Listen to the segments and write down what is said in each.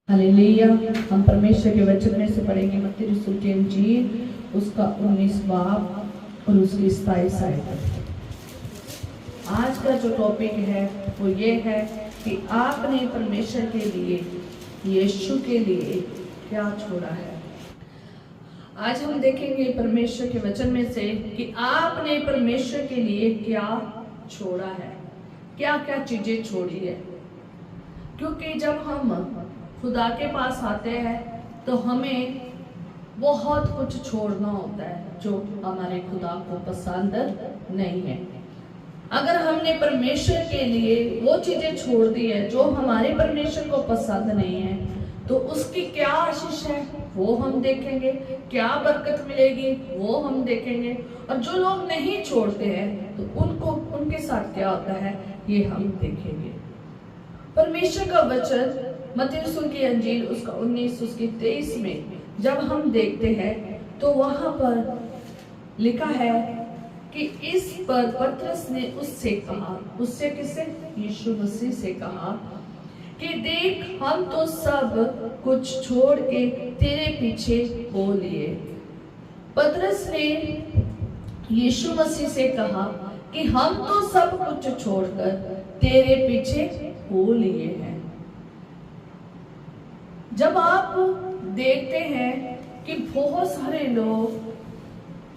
Hallelujah. हम परमेश्वर के वचन में से पढ़ेंगे मत्ती रसूल की इंजील उसका 19 बाब और उसकी 27 आयत। आज का जो टॉपिक है वो ये है कि आपने परमेश्वर के लिए, यीशु के लिए क्या छोड़ा है। आज हम देखेंगे परमेश्वर के वचन में से कि आपने परमेश्वर के लिए क्या छोड़ा है, क्या क्या चीजें छोड़ी है। क्योंकि जब हम खुदा के पास आते हैं तो हमें बहुत कुछ छोड़ना होता है जो हमारे खुदा को पसंद नहीं है। अगर हमने परमेश्वर के लिए वो चीजें छोड़ दी है जो हमारे परमेश्वर को पसंद नहीं है, तो उसकी क्या आशीष है वो हम देखेंगे, क्या बरकत मिलेगी वो हम देखेंगे। और जो लोग नहीं छोड़ते हैं तो उनके साथ क्या होता है ये हम देखेंगे। परमेश्वर का वचन मत्ती रसूल की अंजील उसका 19 उसकी 23 में जब हम देखते हैं तो वहां पर लिखा है कि इस पर पतरस ने उससे कहा, उससे किसे? यीशु मसीह से कहा कि देख हम तो सब कुछ छोड़ के तेरे पीछे हो लिए। पतरस ने यीशु मसीह से कहा कि हम तो सब कुछ छोड़कर तेरे पीछे हो लिए हैं। जब आप देखते हैं कि बहुत सारे लोग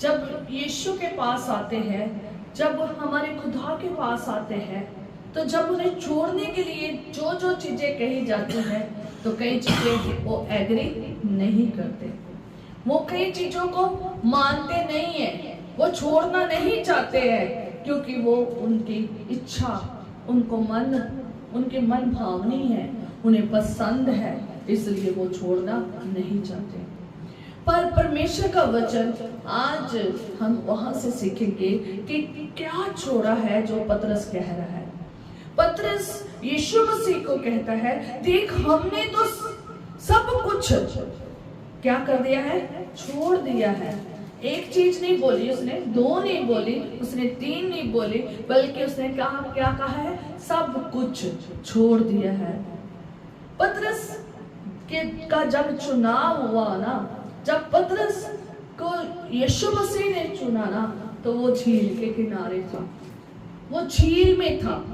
जब यीशु के पास आते हैं, जब हमारे खुदा के पास आते हैं, तो जब उन्हें छोड़ने के लिए जो जो चीजें कही जाती हैं तो कई चीजें वो एग्री नहीं करते, वो कई चीजों को मानते नहीं है, वो छोड़ना नहीं चाहते हैं क्योंकि वो उनकी इच्छा, उनके मन भावनी है, उन्हें पसंद है, इसलिए वो छोड़ना नहीं चाहते। पर परमेश्वर का वचन आज हम वहां से सीखेंगे कि क्या छोड़ा है जो पतरस कह रहा है। पतरस यीशु मसीह को कहता है, देख हमने तो सब कुछ क्या कर दिया है, छोड़ दिया है। एक चीज नहीं बोली उसने, दो नहीं बोली उसने, तीन नहीं बोली, बल्कि उसने कहा, क्या कहा है? सब कुछ छोड़ दिया है। पतरस का जब चुनाव हुआ ना, जब पतरस को यीशु मसीह ने चुना ना, तो वो झील के किनारे था, वो झील में था।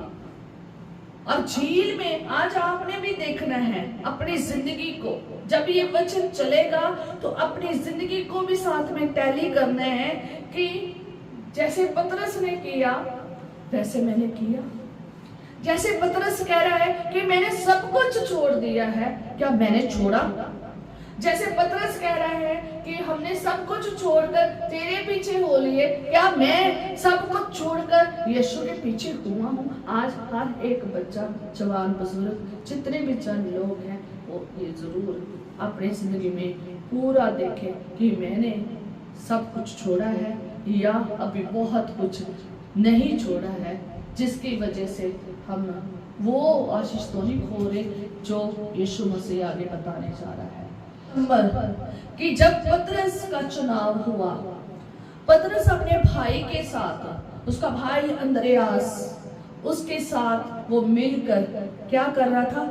और झील में आज आपने भी देखना है अपनी जिंदगी को, जब ये वचन चलेगा तो अपनी जिंदगी को भी साथ में टैली करना है कि जैसे पतरस ने किया वैसे मैंने किया। जैसे पतरस कह रहा है कि मैंने सब कुछ छोड़ दिया है, क्या मैंने छोड़ा? जैसे पतरस कह रहा है कि हमने सब कुछ छोड़कर तेरे पीछे हो लिए, क्या मैं सब कुछ छोड़कर यीशु के पीछे हुआ हूँ? आज हर एक बच्चा, जवान, बुजुर्ग, जितने भी जन लोग हैं वो ये जरूर अपनी जिंदगी में पूरा देखे कि मैंने सब कुछ छोड़ा है या अभी बहुत कुछ नहीं छोड़ा है, जिसकी वजह से हम वो आशीष तो नहीं खो रहे जो यीशु मसीह आगे बताने जा रहा है। कि जब पतरस का चुनाव हुआ, पतरस अपने भाई के साथ, उसका भाई अंद्रयास, उसके साथ वो मिलकर क्या कर रहा था?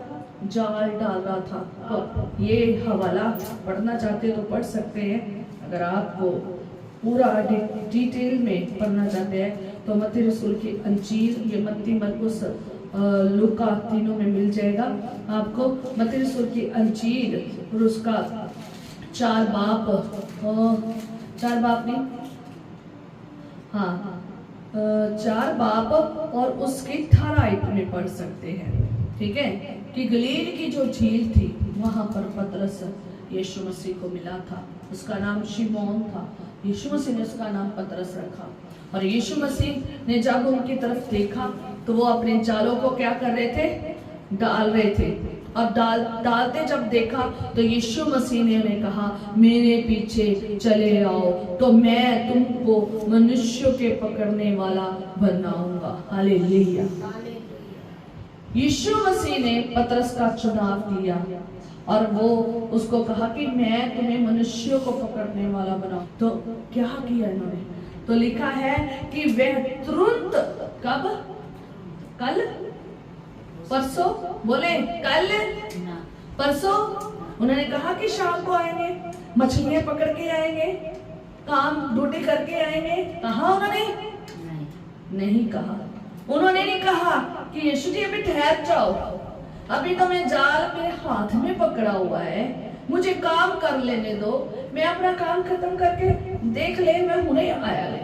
जाल डाल रहा था। तो ये हवाला पढ़ना चाहते तो पढ़ सकते हैं, अगर आपको पूरा डिटेल में पढ़ना चाहते हैं तो मत्ती रसूल की अंजील, ये मत्ती, मरकुस, लूका तीनों में मिल जाएगा आपको। मत्ती रसूल की अंजील और उसका 4 बाब नहीं, हाँ 4 बाब और उसके 18 आयत में पढ़ सकते हैं। ठीक है कि गलील की जो झील थी वहां पर पतरस यीशु मसीह को मिला था, उसका नाम शिमोन था। यीशु मसीह ने उसका नाम पतरस रखा। और यीशु मसीह ने जब उनकी तरफ देखा तो वो अपने जालों को क्या कर रहे थे? डाल रहे थे। और डालते जब देखा तो यीशु मसीह ने उन्हें कहा, मेरे पीछे चले आओ तो मैं तुमको मनुष्यों के पकड़ने वाला बनाऊंगा। हालेलुया। यीशु मसीह ने पतरस का चुनाव किया और वो उसको कहा कि मैं तुम्हें मनुष्यों को पकड़ने वाला बनाऊं। तो क्या किया इन्होंने? तो लिखा है कि वह तुरंत, कब? कल, परसों, बोले कल, परसों उन्होंने कहा कि शाम को आएंगे, मछलियां पकड़ के आएंगे, काम ड्यूटी करके आएंगे। कहा उन्होंने? नहीं कहा। उन्होंने नहीं कहा कि यीशु जी अभी ठहर जाओ, अभी तो मैं जाल मेरे हाथ में पकड़ा हुआ है, मुझे काम कर लेने दो, मैं अपना काम खत्म करके देख ले, मैं हुने आया ले,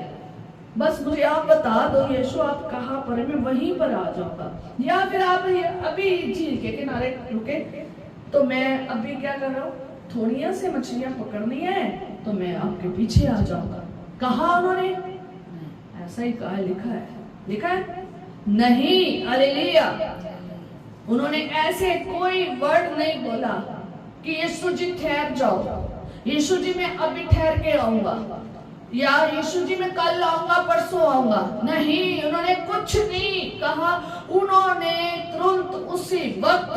बस मुझे आप बता दो यीशु आप कहाँ पर है, मैं वहीं पर आ जाऊंगा। या फिर आप अभी झील के किनारे रुके तो मैं अभी क्या कर रहा हूँ, थोड़ी से मछलियां पकड़नी है तो मैं आपके पीछे आ जाऊंगा। कहा उन्होंने? ऐसा ही कहा, लिखा है, लिखा है नहीं। हालेलुया। उन्होंने ऐसे कोई वर्ड नहीं बोला कि यीशु जी ठहर जाओ, यीशु जी मैं अभी ठहर के आऊंगा, या यीशु जी मैं कल आऊंगा, परसों आऊंगा। नहीं, उन्होंने कुछ नहीं कहा। उन्होंने तुरंत उसी वक्त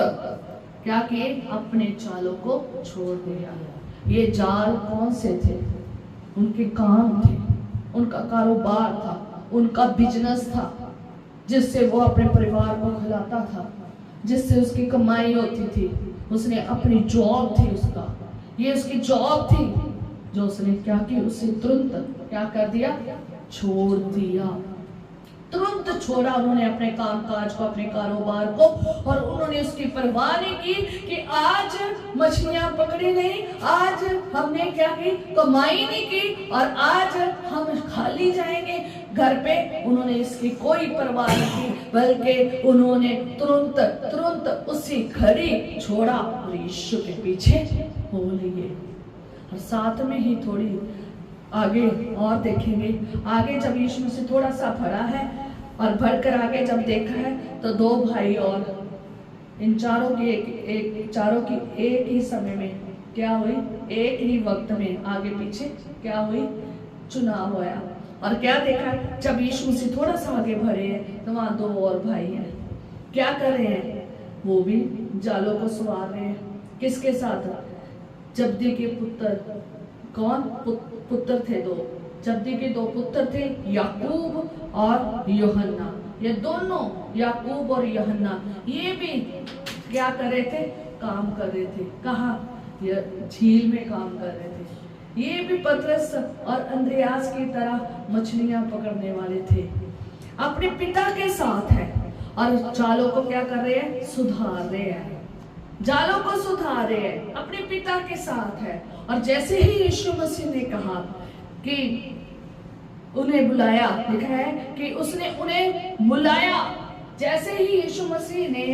क्या किए? अपने जालों को छोड़ दिया। ये जाल कौन से थे? उनके काम थे, उनका कारोबार था, उनका बिजनेस था, जिससे वो अपने परिवार को खिलाता था, जिससे उसकी कमाई होती थी। उसने अपनी जॉब थी उसका, ये उसकी जॉब थी, जो उसने क्या की, उसे तुरंत क्या कर दिया? छोड़ दिया। तुरंत छोड़ा उन्होंने अपने कामकाज को, अपने कारोबार को, और उन्होंने उसकी परवाह नहीं की कि आज मछलियां पकड़ी नहीं, आज हमने क्या की? कमाई नहीं की, और आज हम खाली जाएंगे घर पे। उन्होंने इसकी कोई परवाह नहीं की, बल्कि उन्होंने तुरंत उसी घड़ी छोड़ा और यीशु के पीछे हो लिए। और साथ में ही थोड़ी आगे और देखेंगे, आगे जब यीशु से थोड़ा सा भरा है और भरकर आगे जब देखा है तो दो भाई और इन चारों की एक ही समय में क्या हुई? एक ही वक्त में आगे पीछे क्या हुई? चुनाव होया। और क्या देखा? जब यीशु से थोड़ा सा आगे भरे हैं तो वहां दो और भाई हैं, क्या कर रहे हैं? वो भी जालों को सवार रहे हैं। किसके साथ? जब्दी के पुत्र। कौन पुत्र थे? दो। जब्दी के दो पुत्र थे, याकूब और यूहन्ना। ये दोनों, याकूब और यूहन्ना, ये भी क्या कर रहे थे? काम कर रहे थे। कहाँ? ये झील में काम कर रहे थे। ये भी पतरस और अंद्रयास की तरह मछलियां पकड़ने वाले थे, अपने पिता के साथ है, और जालों को क्या कर रहे हैं? सुधार रहे हैं। जालों को सुधार रहे हैं, अपने पिता के साथ है। और जैसे ही यीशु मसीह ने कहा कि उन्हें बुलाया, लिखा है कि उसने उन्हें बुलाया। जैसे ही यीशु मसीह ने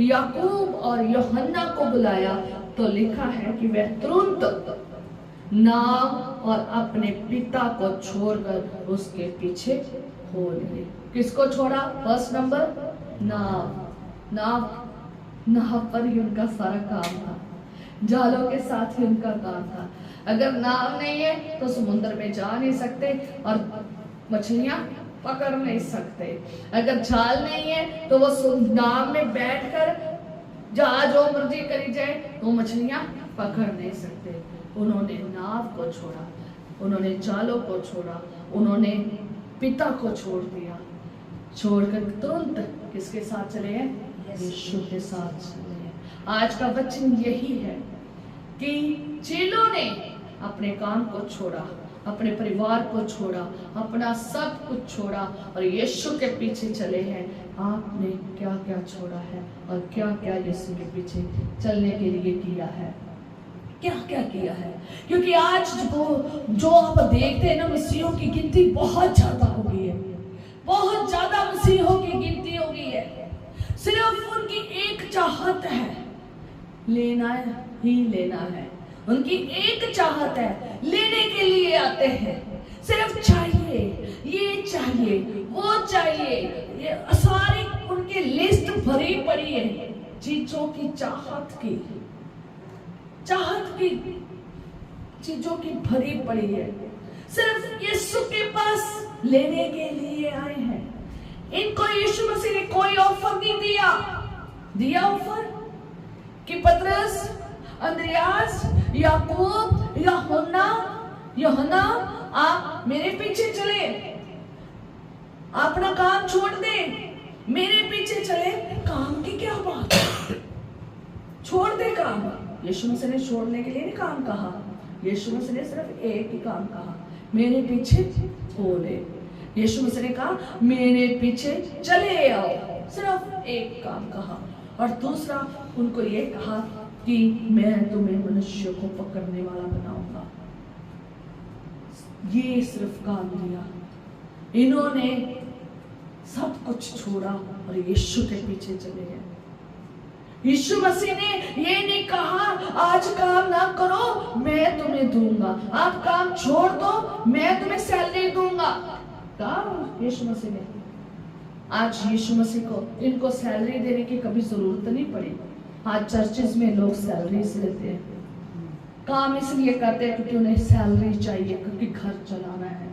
याकूब और यूहन्ना को बुलाया तो लिखा है कि वह तुरंत नाव और अपने पिता को छोड़कर उसके पीछे हो लिए। किसको छोड़ा? फर्स्ट नंबर, नाव पर ही उनका सारा काम था, जालों के साथ ही उनका काम था। अगर नाव नहीं है तो समुद्र में जा नहीं सकते और मछलियां पकड़ नहीं सकते। अगर जाल नहीं है तो वो नाव में बैठकर जहां जो मर्जी करी जाए वो मछलियां पकड़ नहीं सकते। उन्होंने नाव को छोड़ा, उन्होंने जालों को छोड़ा, उन्होंने पिता को छोड़ दिया, छोड़कर तुरंत किसके साथ चले हैं? यीशु के साथ चले हैं। आज का वचन यही है कि चेलों ने अपने काम को छोड़ा, अपने परिवार को छोड़ा, अपना सब कुछ छोड़ा और यीशु के पीछे चले हैं। आपने क्या क्या छोड़ा है और क्या क्या यीशु के पीछे चलने के लिए किया है? क्या क्या किया है? क्योंकि आज जो आप देखते हैं ना, मसीहों की गिनती बहुत ज्यादा हो गई है, बहुत ज्यादा मसीहों की गिनती हो गई है। सिर्फ उनकी एक चाहत है, लेना ही लेना है। उनकी एक चाहत है, लेने के लिए आते हैं। सिर्फ चाहिए, ये चाहिए, वो चाहिए, ये सारी उनकी लिस्ट भरी पड़ी है चीजों की, चाहत की चीजों की भरी पड़ी है। सिर्फ यीशु के पास लेने के लिए आए हैं। इनको यीशु मसीह ने कोई ऑफर नहीं दिया ऑफर कि पतरस, अंद्रयास, याकूब, यूहन्ना आप मेरे पीछे चले, अपना काम छोड़ दे, मेरे पीछे चले। काम की क्या बात है? छोड़ दे काम। यीशु मसीह ने छोड़ने के लिए नहीं काम कहा, यीशु मसीह ने सिर्फ एक ही काम कहा, मेरे पीछे हो ले। यीशु मसीह ने कहा मेरे पीछे चले आओ, सिर्फ एक काम कहा। और दूसरा उनको ये कहा कि मैं तुम्हें मनुष्य को पकड़ने वाला बनाऊंगा। ये सिर्फ काम दिया। इन्होंने सब कुछ छोड़ा और यीशु के पीछे चले गए। यीशु मसीह ने ये नहीं कहा आज काम ना करो मैं तुम्हें दूंगा, आप काम छोड़ दो मैं तुम्हें सैलरी दूंगा। कहा यीशु मसीह ने। आज यीशु मसीह को इनको सैलरी देने की कभी जरूरत नहीं पड़ी। आज चर्चेज में लोग सैलरी लेते हैं, काम इसलिए करते हैं क्योंकि उन्हें सैलरी चाहिए, क्योंकि घर चलाना है।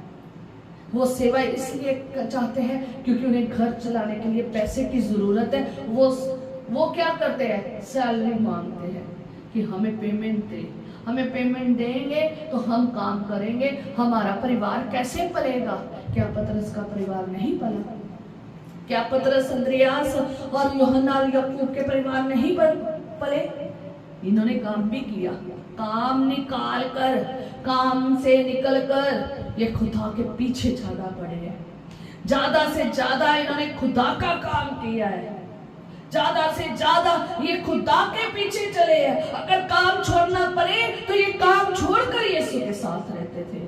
वो सेवा इसलिए चाहते हैं क्योंकि उन्हें घर चलाने के लिए पैसे की जरूरत है। वो क्या करते हैं, सैलरी मांगते हैं कि हमें पेमेंट दे, हमें पेमेंट देंगे तो हम काम करेंगे, हमारा परिवार कैसे पलेगा। क्या पतरस का परिवार नहीं पला? क्या पतरस, अंद्रियास और यूहन्ना और याकूब के परिवार नहीं पले? इन्होंने काम भी किया, काम निकाल कर, काम से निकल कर ये खुदा के पीछे ज्यादा बढ़े हैं। ज्यादा से ज्यादा इन्होंने खुदा का काम किया है, ज्यादा से ज्यादा ये खुदा के पीछे चले हैं। अगर काम छोड़ना पड़े तो ये काम छोड़कर यीशु के साथ रहते थे।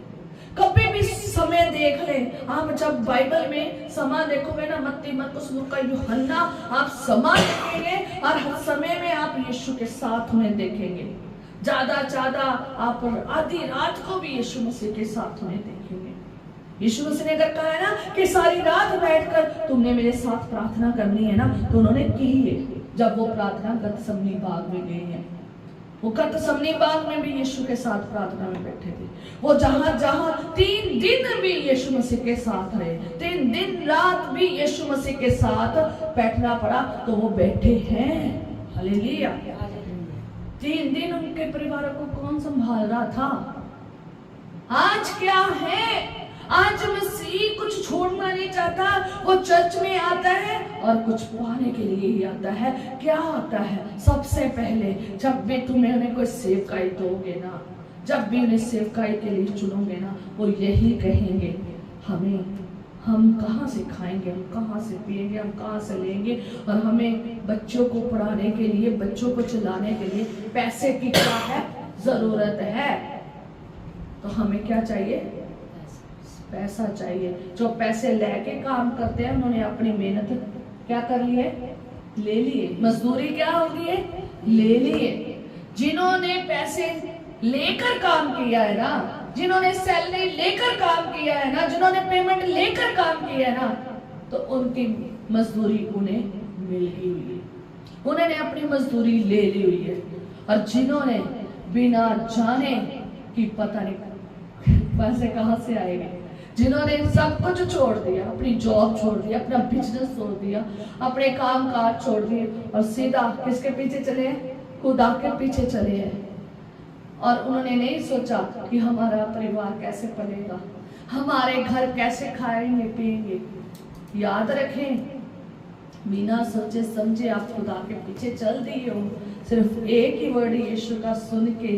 कभी भी समय देख ले आप, जब बाइबल में समय देखोगे ना, मत्ती, मरकुस, लूका, यूहन्ना, आप समय देखेंगे और हर समय में आप यीशु के साथ उन्हें देखेंगे। ज्यादा आप आधी रात को भी यीशु मसीह के साथ उन्हें देखेंगे। यीशु मसीह ने अगर कहा है ना कि सारी रात बैठकर तुमने मेरे साथ प्रार्थना करनी है ना, तो उन्होंने की है। जब वो प्रार्थना गतसमनी बाग में गए हैं, वो गतसमनी बाग में भी यीशु के साथ प्रार्थना में बैठे थे। वो जहां 3 दिन भी यीशु मसीह के साथ रहे, 3 दिन रात भी यीशु मसीह के साथ बैठना पड़ा, तो वो बैठे हैं। हालेलुया। 3 दिन उनके परिवार को कौन संभाल रहा था? आज क्या है, आज मसीह कुछ छोड़ना नहीं चाहता। वो चर्च में आता है और कुछ पाने के लिए ही आता है। क्या आता है? सबसे पहले जब भी तुम्हें उन्हें कोई सेवकाई दोगे ना, जब भी उन्हें सेवकाई के लिए चुनोगे ना, वो यही कहेंगे हम कहाँ से खाएंगे, हम कहाँ से पिएंगे, हम कहाँ से लेंगे, और हमें बच्चों को पढ़ाने के लिए, बच्चों को चलाने के लिए पैसे की क्या है, जरूरत है। तो हमें क्या चाहिए? पैसा चाहिए। जो पैसे लेके काम करते हैं उन्होंने अपनी मेहनत क्या कर ली है? ले लिए। मजदूरी क्या होगी है? ले लिए। जिन्होंने पैसे लेकर काम किया है ना, जिन्होंने सैलरी लेकर काम किया है ना, जिन्होंने पेमेंट लेकर काम किया है ना, तो उनकी मजदूरी उन्हें मिल गई हुई है, उन्होंने अपनी मजदूरी ले ली हुई है। और जिन्होंने बिना जाने कि पता नहीं पैसे कहां से आएंगे, जिन्होंने सब कुछ छोड़ दिया, अपनी जॉब छोड़ दी, अपना बिजनेस छोड़ दिया, अपने काम काज छोड़ दिए और सीधा किसके पीछे चले हैं? खुदा के पीछे चले हैं। और उन्होंने नहीं सोचा कि हमारा परिवार कैसे पलेगा, हमारे घर कैसे खाएंगे पिएंगे। याद रखें, बिना सोचे समझे आप खुदा के पीछे चल दिए हो, सिर्फ एक ही वर्ड यीशु का सुन के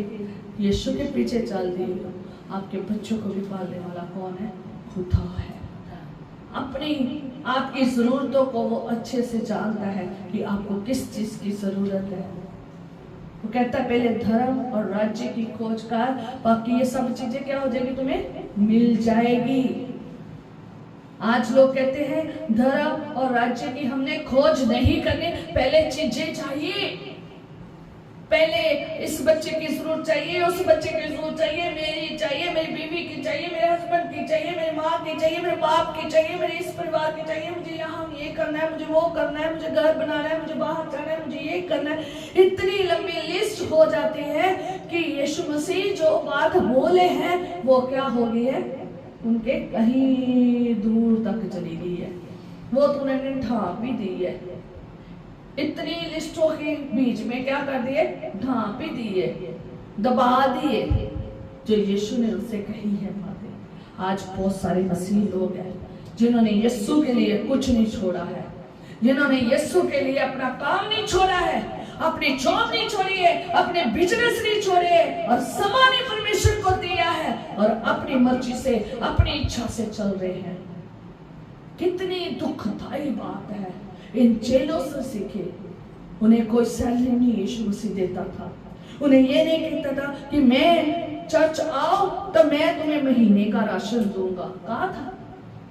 यीशु के पीछे चल दिए हो, आपके बच्चों को भी पालने वाला कौन है? खुदा है। अपनी आपकी जरूरतों को वो अच्छे से जानता है कि आपको किस चीज की जरूरत है। वो कहता है पहले धर्म और राज्य की खोज कर, बाकी ये सब चीजें क्या हो जाएगी? तुम्हें मिल जाएगी। आज लोग कहते हैं धर्म और राज्य की हमने खोज नहीं करनी, पहले चीजें चाहिए, पहले इस बच्चे की जरूरत चाहिए, उस बच्चे की जरूरत चाहिए, मेरी चाहिए, मेरी बीवी की चाहिए, मेरे हस्बैंड की चाहिए, मेरी माँ की चाहिए, मेरे बाप की चाहिए, मेरे इस परिवार की चाहिए, मुझे यहाँ ये करना है, मुझे वो करना है, मुझे घर बनाना है, मुझे बाहर जाना है, मुझे ये करना है। इतनी लंबी लिस्ट हो जाती है कि यीशु मसीह जो बात बोले हैं वो क्या हो गई है? उनके कहीं दूर तक चली गई है, वो तो उन्होंने ढांप भी दी है। इतनी लिस्टों के बीच में क्या कर दिए? ढांप ही दिए, दबा दिए जो यीशु ने उनसे कही है बातें। आज बहुत सारे मसीह लोग हैं जिन्होंने यीशु के लिए कुछ नहीं छोड़ा है, जिन्होंने यीशु के लिए अपना काम नहीं छोड़ा है, अपनी जॉब नहीं छोड़ी है, अपने बिजनेस नहीं छोड़े है और सामान्य परमेश्वर को दिया है और अपनी मर्जी से, अपनी इच्छा से चल रहे हैं। कितनी दुखदाई बात है। इन चेलों से सीखे। उन्हें कोई सैलरी नहीं यीशु मसीह देता था। उन्हें ये नहीं कहता था कि मैं चर्च आओ तो मैं तुम्हें महीने का राशन दूंगा। कहा था?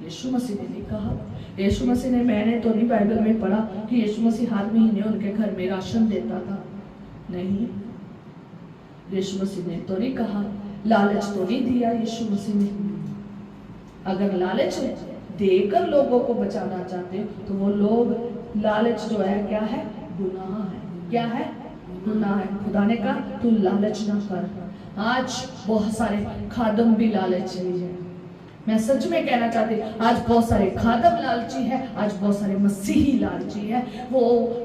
यीशु मसीह ने नहीं कहा। यीशु मसीह ने, मैंने तो नहीं बाइबल में पढ़ा कि यीशु मसीह हर महीने उनके घर में राशन देता था। नहीं, यीशु मसीह ने तो नहीं कहा। लालच तो नहीं दिया यीशु मसीह ने। अगर लालच देकर लोगों को बचाना चाहते हो तो वो लोग, लालच जो है क्या है? गुनाह है। क्या है? गुनाह है। खुदा ने कहा तू लालच ना कर। आज बहुत सारे खादम भी लालची है। मैं सच में कहना चाहती हूँ, आज बहुत सारे खादम लालची है, आज बहुत सारे मसीही लालची है। वो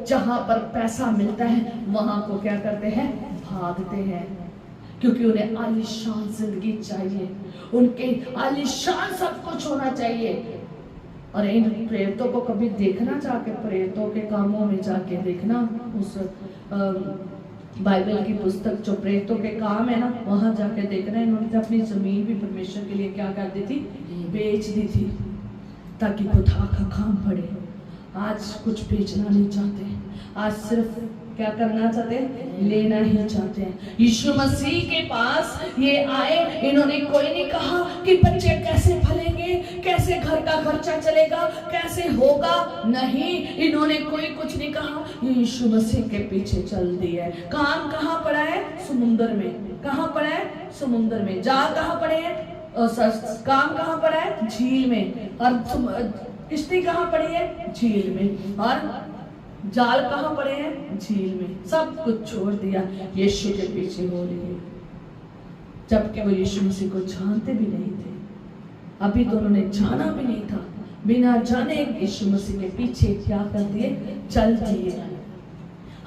जहां पर पैसा मिलता है वहां को क्या करते हैं? भागते हैं, क्योंकि उन्हें आलीशान जिंदगी चाहिए, उनके आलीशान सब कुछ होना चाहिए। और इन प्रेरितों को कभी देखना, जाके प्रेरितों के कामों में जाके देखना, उस बाइबल की पुस्तक जो प्रेरितों के काम है ना, वहां जाके देखना, इन्होंने अपनी जमीन भी परमेश्वर के लिए क्या कर दी थी? बेच दी थी, ताकि खुदा का काम पड़े। आज कुछ बेचना नहीं चाहते, आज सिर्फ क्या करना चाहते हैं? लेना ही चाहते हैं। यीशु मसीह के पास ये आए, इन्होंने कोई नहीं कहा कि बच्चे कैसे फलेंगे, कैसे घर का खर्चा चलेगा, कैसे होगा। नहीं, इन्होंने कोई कुछ नहीं कहा। यीशु मसीह के पीछे चल दिए। काम कहाँ पड़ा है? समुंदर में। कहाँ पड़ा है? समुंदर में। जा कहाँ पड़े हैं? काम कहाँ पड़ा है? झील में। और किश्ती कहाँ पड़ी है? झील में। और जाल कहाँ पड़े हैं? झील में। सब कुछ छोड़ दिया, यीशु के पीछे हो लिए, जबकि वो यीशु मसीह को जानते भी नहीं थे। अभी तो उन्होंने जाना भी नहीं था। बिना जाने यीशु मसीह के पीछे क्या कर दिए? चल दिए।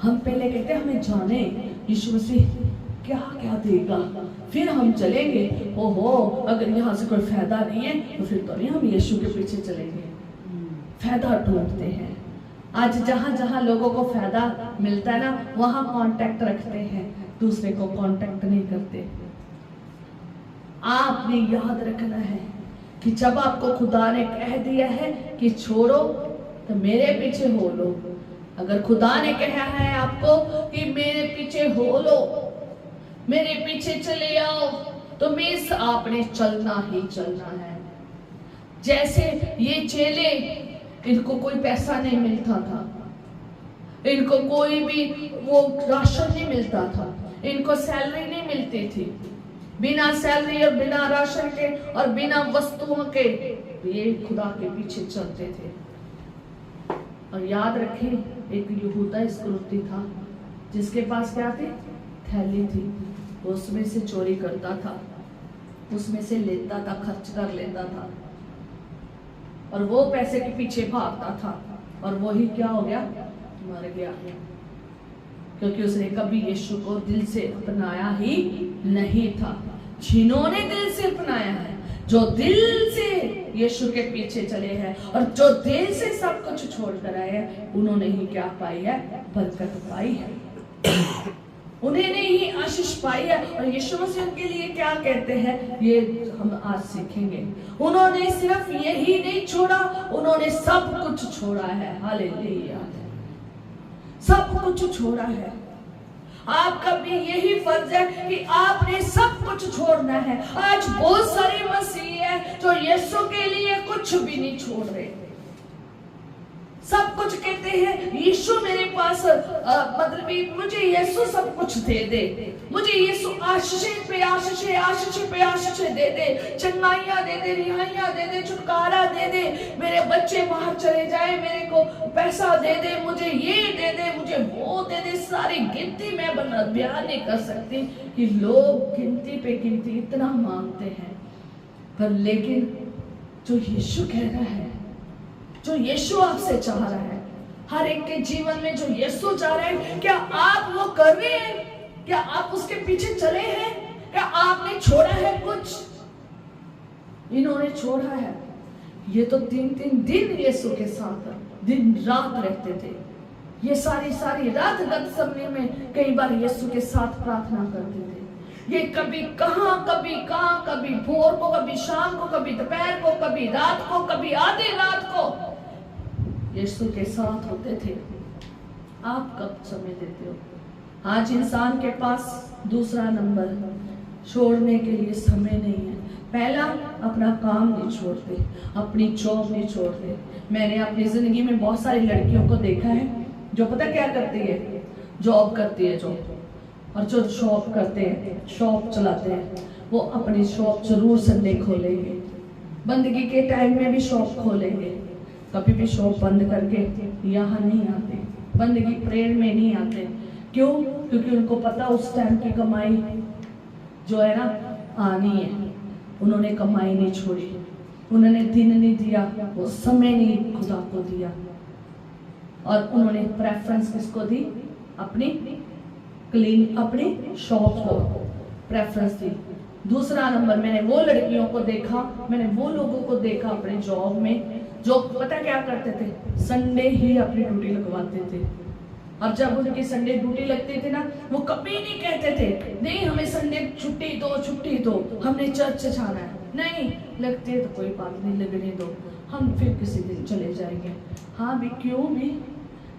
हम पहले कहते हमें जाने यीशु मसीह क्या क्या देगा, फिर हम चलेंगे। ओहो, अगर यहाँ से कोई फायदा नहीं है तो फिर तो नहीं हम यीशु के पीछे चलेंगे। फायदा ढूंढते हैं। आज जहां जहां लोगों को फायदा मिलता है ना, वहां कांटेक्ट रखते हैं, दूसरे को कांटेक्ट नहीं करते। आपने याद रखना है कि जब आपको खुदा ने कह दिया है कि छोड़ो तो मेरे पीछे हो लो, अगर खुदा ने कहा है आपको कि मेरे पीछे हो लो, मेरे पीछे चले आओ, तो मिस आपने चलना ही चलना है। जैसे ये चेले, इनको कोई पैसा नहीं मिलता था, इनको कोई भी वो राशन नहीं मिलता था, इनको सैलरी नहीं मिलती थी। बिना सैलरी और बिना राशन के और बिना वस्तुओं के ये खुदा के पीछे चलते थे। और याद रखें, एक यहूदा इस्करियोती था जिसके पास क्या थी? थैली थी। वो उसमें से चोरी करता था, उसमें से लेता था, खर्च कर लेता था, और वो पैसे के पीछे भागता था, और वही क्या हो गया? मर गया, क्योंकि उसने कभी यीशु को दिल से अपनाया ही नहीं था। जिन्होंने दिल से अपनाया है, जो दिल से यीशु के पीछे चले हैं और जो दिल से सब कुछ छोड़ कर आए हैं, उन्होंने ही क्या पाई है? बरकत पाई है। उन्हें ने ही आशीष पाई है। और यीशु मसीह उनके लिए क्या कहते हैं, ये हम आज सीखेंगे। उन्होंने सिर्फ यही नहीं छोड़ा, उन्होंने सब कुछ छोड़ा है। हालेलुया, सब कुछ छोड़ा है। आपका भी यही फर्ज है कि आपने सब कुछ छोड़ना है। आज बहुत सारे मसीह हैं जो यीशु के लिए कुछ भी नहीं छोड़ रहे, सब कुछ कहते हैं यीशु मेरे पास, मतलब मुझे यीशु सब कुछ दे दे, मुझे यीशु आशीष पे आशीष, आशीष पे आशीष दे दे, चंगाइयां दे दे, रिहाइयां दे दे, छुटकारा दे दे, मेरे बच्चे बाहर चले जाए, मेरे को पैसा दे दे, मुझे ये दे दे, मुझे वो दे दे। सारी गिनती मैं बयान नहीं कर सकती कि लोग गिनती पे गिनती इतना मांगते हैं, पर लेकिन जो यीशु कह रहा है, जो यीशु आपसे चाह रहा है, हर एक के जीवन में जो यीशु चाह रहे हैं, क्या आप वो कर रहे हैं? क्या आप उसके पीछे चले हैं? क्या आपने छोड़ा है कुछ? इन्होंने छोड़ा है। ये तो 3-3 दिन यीशु के साथ दिन रात रहते थे, ये सारी सारी रात गत समय में कई बार यीशु के साथ प्रार्थना करते थे। ये कभी कहाँ, कभी भोर को, कभी शाम को, कभी दोपहर को, कभी रात को, कभी आधी रात को यीशु के साथ होते थे। आप कब समय देते हो? आज इंसान के पास दूसरा नंबर छोड़ने के लिए समय नहीं है। पहला, अपना काम नहीं छोड़ते, अपनी जॉब नहीं छोड़ते। मैंने अपनी जिंदगी में बहुत सारी लड़कियों को देखा है जो पता क्या करती है, जॉब करती है जॉब, और जो शॉप करते हैं, शॉप चलाते हैं, वो अपनी शॉप जरूर संडे खोलेंगे, बंदगी के टाइम में भी शॉप खोलेंगे, कभी भी शॉप बंद करके यहाँ नहीं आते, बंदगी प्रेयर में नहीं आते। क्यों? क्योंकि उनको पता उस टाइम की कमाई जो है ना आनी है। उन्होंने कमाई नहीं छोड़ी, उन्होंने दिन नहीं दिया, वो समय नहीं खुदा को दिया, और उन्होंने प्रेफरेंस किसको दी? अपनी शॉप को प्रेफरेंस दी। दूसरा नंबर, मैंने वो लड़कियों को देखा, मैंने वो लोगों को देखा अपने जॉब में जो पता क्या करते थे, संडे ही अपनी ड्यूटी लगवाते थे। और जब उनकी संडे ड्यूटी लगती थी ना, वो कभी नहीं कहते थे नहीं हमें संडे छुट्टी दो, हमने चर्च जाना है। नहीं, लगते तो कोई बात नहीं, लगने दो, हम फिर किसी दिन चले जाएंगे। हाँ भी, क्यों भी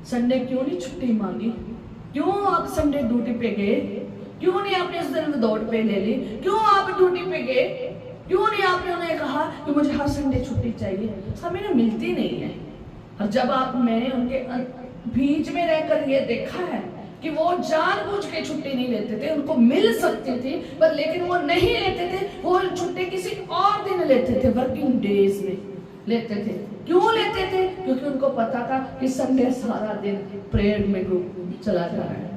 संडे क्यों नहीं छुट्टी मांगी? क्यों आप संडे ड्यूटी पे गए? क्यों नहीं आपने उस दिन दौड़ पे ले ली? क्यों आप ड्यूटी पे गए? क्यों नहीं आपने उन्हें कहा कि मुझे हर संडे छुट्टी चाहिए? हमें ना मिलती नहीं है। और जब मैंने उनके बीच में रहकर ये देखा है कि वो जानबूझ के छुट्टी नहीं लेते थे, उनको मिल सकती थी पर लेकिन वो नहीं लेते थे, वो छुट्टी किसी और दिन लेते थे, वर्किंग डेज में लेते थे। क्यों लेते थे? क्योंकि उनको पता था कि संडे सारा दिन प्रेयर में चला जा रहा है,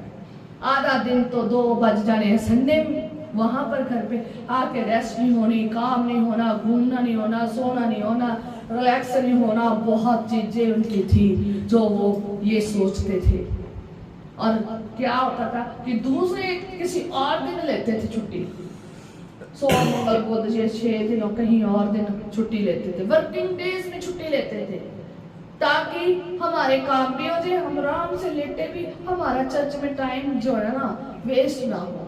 आधा दिन तो 2 बज जाने हैं संडे में, वहां पर घर पे आके रेस्ट नहीं होनी, काम नहीं होना, घूमना नहीं होना, सोना नहीं होना, रिलैक्स नहीं होना, बहुत चीजें उनकी थी जो वो ये सोचते थे। और क्या होता था कि दूसरे किसी और दिन लेते थे छुट्टी, सोमवार मंगल बुध 6 दिनों कहीं और दिन छुट्टी लेते थे, वर्किंग डेज में छुट्टी लेते थे, ताकि हमारे काम भी हो जाए, हम आराम से लेटे भी, हमारा चर्च में टाइम जो है ना वेस्ट ना हो।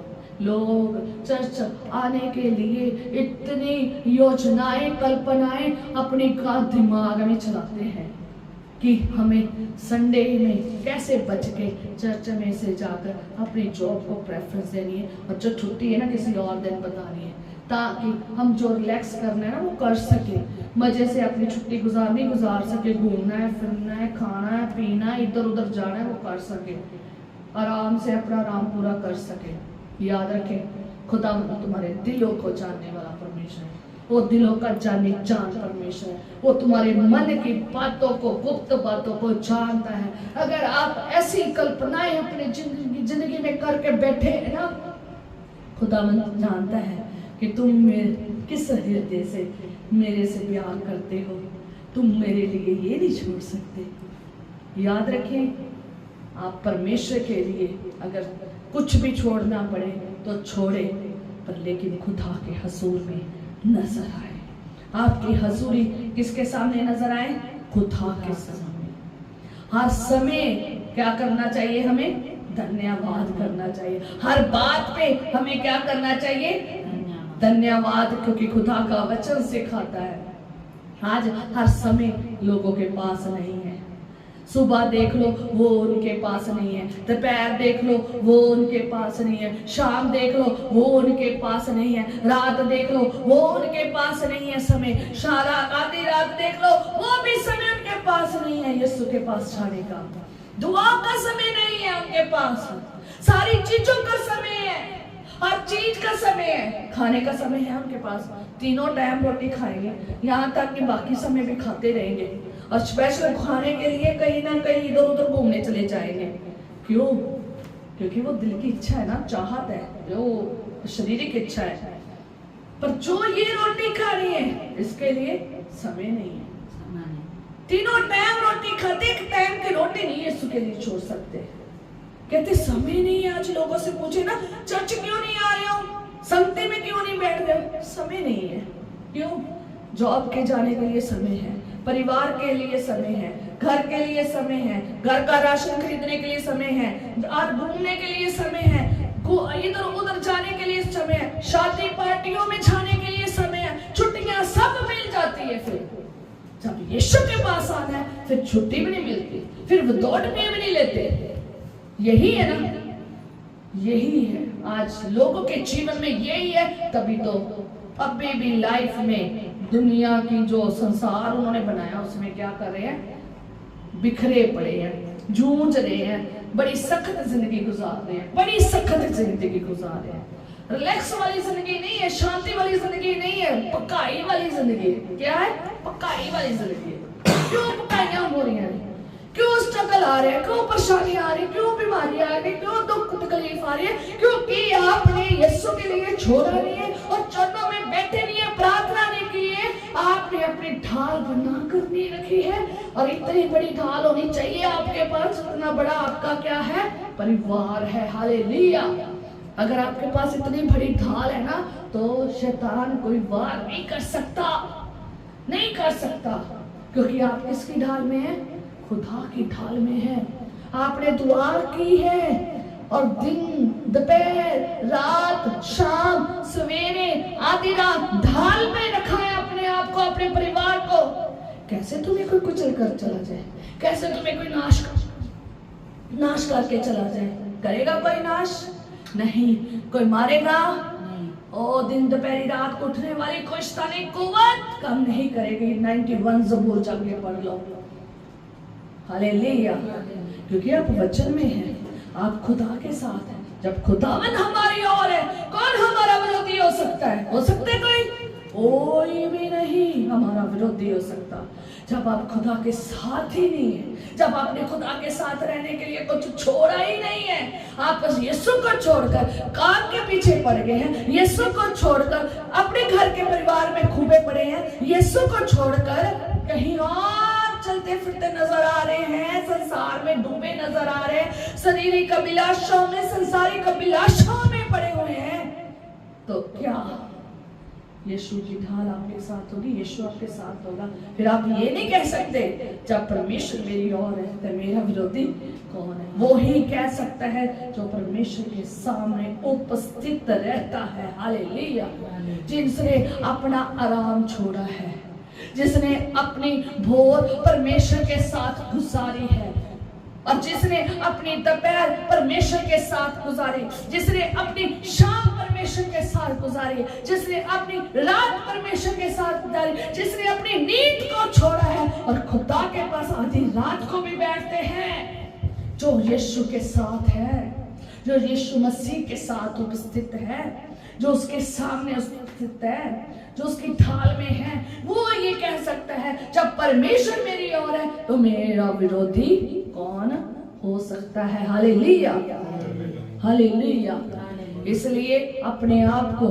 लोग चर्च आने के लिए इतनी योजनाएं, कल्पनाएं अपने दिमाग में चलाते हैं कि हमें संडे में कैसे बच के चर्च में से जाकर अपनी जॉब को प्रेफरेंस देनी है, और जो छुट्टी है ना किसी और दिन बतानी है, ताकि हम जो रिलैक्स करना है ना वो कर सके, मजे से अपनी छुट्टी गुजार सके, घूमना है, फिरना है, खाना है, पीना है, इधर उधर जाना है, वो कर सके, आराम से अपना आराम पूरा कर सके। याद रखें, खुदा तुम्हारे दिलों को जानने वाला परमेश्वर है, वो दिलों का जान परमेश्वर है, वो तुम्हारे मन की बातों को, गुप्त बातों को जानता है। अगर आप ऐसी कल्पनाएं अपने जिंदगी में करके बैठे हैं ना, खुदा जानता है कि तुम किस हृदय से मेरे से प्यार करते हो, तुम मेरे लिए ये नहीं छोड़ सकते। याद रखें, आप परमेश्वर के लिए अगर कुछ भी छोड़ना पड़े तो छोड़े, पर लेकिन खुदा के हजूर में नजर आए। आपकी हजूरी किसके सामने नजर आए? खुदा के सामने। हर समय क्या करना चाहिए? हमें धन्यवाद करना चाहिए। हर बात पे हमें क्या करना चाहिए? धन्यवाद, क्योंकि खुदा का वचन सिखाता है। आज हर समय लोगों के पास नहीं है। सुबह देख लो वो उनके पास नहीं है, दोपहर देख लो वो उनके पास नहीं है, शाम देख लो वो उनके पास नहीं है, रात देख लो वो उनके पास नहीं है, समय सारा आधी रात देख लो वो भी समय उनके पास नहीं है यीशु के पास जाने का। दुआ का समय नहीं है उनके पास, सारी चीजों का समय है, हर चीज का समय है, खाने का समय है उनके पास, तीनों टाइम रोटी खाएंगे, यहाँ तक कि बाकी समय भी खाते रहेंगे, और स्पेशल खाने के लिए कहीं ना कहीं इधर उधर घूमने चले जाएंगे। क्यों? क्योंकि वो दिल की इच्छा है ना, चाहत है, जो शारीरिक इच्छा है। पर जो ये रोटी खानी है इसके लिए समय नहीं है। तीनों टाइम रोटी खाते, एक टाइम की रोटी नहीं यीशु के लिए छोड़ सकते। कहते समय नहीं है। आज लोगों से पूछे ना, चर्च क्यों नहीं आ रहे हो, संगति में क्यों नहीं बैठ रहे हो? समय नहीं है। क्यों? जॉब के जाने के लिए समय है, परिवार के लिए समय है, घर के लिए समय है, घर का राशन खरीदने के लिए समय है, और घूमने के लिए समय है, इधर उधर जाने के लिए समय है, शादी पार्टियों में जाने के लिए समय है, छुट्टियां सब मिल जाती है। फिर जब यीशु के पास आना है फिर छुट्टी भी नहीं मिलती, फिर वो दौड़ भी नहीं लेते। यही है ना, यही है आज लोगों के जीवन में, यही है। तभी तो अभी भी लाइफ में दुनिया की जो संसार उन्होंने बनाया उसमें क्या कर रहे हैं, बिखरे पड़े हैं, जूझ रहे हैं, बड़ी सख्त जिंदगी गुजार रहे हैं, बड़ी सख्त जिंदगी गुजार रहे हैं। रिलैक्स वाली जिंदगी नहीं है, शांति वाली जिंदगी नहीं है, पक्काई वाली जिंदगी है। क्या है? पक्काई वाली जिंदगी है। क्यों पक्काइयां हो रही हैं, क्यों स्ट्रगल आ रहे हैं, क्यों परेशानी आ रही है, क्यों बीमारी आ रही है, क्यों दुख तकलीफ आ रही है? क्योंकि आपने यीशु के लिए छोड़ा नहीं है और चरणों में बैठे नहीं है, प्रार्थना नहीं की है। आपने अपनी ढाल बनाकर नहीं रखी है, और इतनी बड़ी ढाल होनी चाहिए आपके पास, इतना बड़ा आपका क्या है, परिवार है। हालेलुया। अगर आपके पास इतनी बड़ी ढाल है ना, तो शैतान कोई वार नहीं कर सकता, नहीं कर सकता, क्योंकि आप किसकी ढाल में है? खुदा की ढाल में है। आपने दुआ की है, और दिन, दोपहर, रात, शाम, सवेरे, आधी रात ढाल में रखा है अपने आप को, अपने परिवार को। कैसे तुम्हें कोई कुचल कर चला जाए, कैसे तुम्हें कोई नाश करके चला जाए? करेगा कोई नाश? नहीं। कोई मारेगा? ओ दिन दोपहरी रात को उठने वाली कोई शैतानी कुव्वत काम नहीं करेगी। 91 ज़बूर जाके पढ़ लो। हालेलुया। क्योंकि आप वचन में हैं, आप खुदा के साथ हैं। जब खुदावन हमारी ओर है, कौन हमारा विरोधी हो सकता है? हो सकते कोई भी नहीं हमारा विरोधी हो सकता। जब आप खुदा के साथ ही नहीं है, जब आपने खुदा के साथ रहने के लिए कुछ छोड़ा ही नहीं है, आप बस यीशु को छोड़कर काम के पीछे पड़ गए हैं, यीशु को छोड़कर अपने घर के परिवार में खूबे पड़े हैं, यीशु को छोड़कर कहीं और चलते फिरते नजर आ रहे हैं, संसार में डूबे नजर आ रहे हैं, शारीरिक अभिलाषाओं में, संसारिक अभिलाषाओं में पड़े हुए हैं, तो क्या यीशु की ढाल आपके साथ होगी? यीशु आपके साथ होगा। फिर आप ये नहीं कह सकते जब परमेश्वर मेरी ओर है तो मेरा विरोधी कौन है? वो ही कह सकता है जो परमेश्वर के सामने उपस्थित रहता है। हालेलुया। जिसने अपना आराम छोड़ा है, जिसने अपनी भोर परमेश्वर के साथ गुजारी है, और जिसने अपनी दोपहर परमेश्वर के साथ गुजारी, जिसने अपनी शाम परमेश्वर के साथ गुजारी, जिसने अपनी रात परमेश्वर के साथ गुजारी, जिसने अपनी नींद को छोड़ा है और खुदा के पास आधी रात को भी बैठते हैं, जो यीशु के साथ है, जो यीशु मसीह के साथ उपस्थित है, जो उसके सामने उपस्थित है, जो उसकी ढाल में है, वो ये कह सकता है जब परमेश्वर मेरी ओर है तो मेरा विरोधी कौन हो सकता है? Hallelujah, hallelujah. इसलिए अपने आप को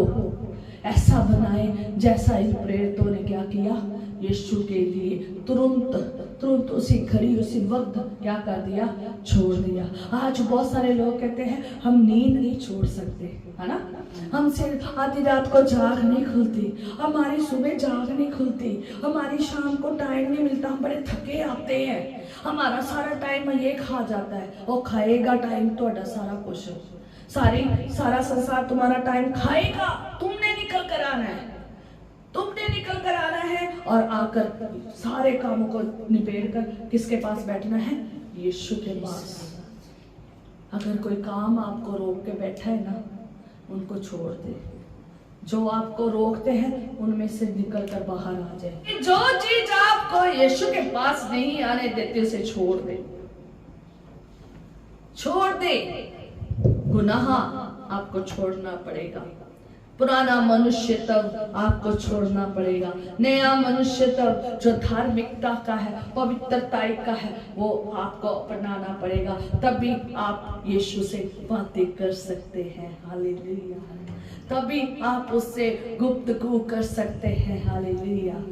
ऐसा बनाए जैसा इन प्रेरितों ने क्या किया, यीशु के लिए तुरंत उसी घड़ी उसी वक्त क्या कर दिया, छोड़ दिया। आज बहुत सारे लोग कहते हैं हम नींद नहीं छोड़ सकते, है ना, हमसे आधी रात को जाग नहीं खुलती, हमारी सुबह जाग नहीं खुलती, हमारी शाम को टाइम नहीं मिलता, हम बड़े थके आते हैं, हमारा सारा टाइम ये खा जाता है। और खाएगा टाइम तो सारा कुछ, सारा संसार तुम्हारा टाइम खाएगा। तुमने निकल कर आना है, तुमने निकल कर आना है और आकर सारे कामों को निबेड़ कर किसके पास बैठना है? यीशु के पास। अगर कोई काम आपको रोक के बैठा है ना, उनको छोड़ दे। जो आपको रोकते हैं उनमें से निकल कर बाहर आ जाए। जो चीज आपको यीशु के पास नहीं आने देती उसे छोड़ दे, छोड़ दे। गुनाह आपको छोड़ना पड़ेगा, पुराना मनुष्य तब आपको छोड़ना पड़ेगा, नया मनुष्य तब जो धार्मिकता का है, पवित्रता का है, वो आपको अपनाना पड़ेगा। तभी आप यीशु से बातें कर सकते हैं। हालेलुया। तभी आप उससे गुफ्तगू कर सकते हैं। हालेलुया।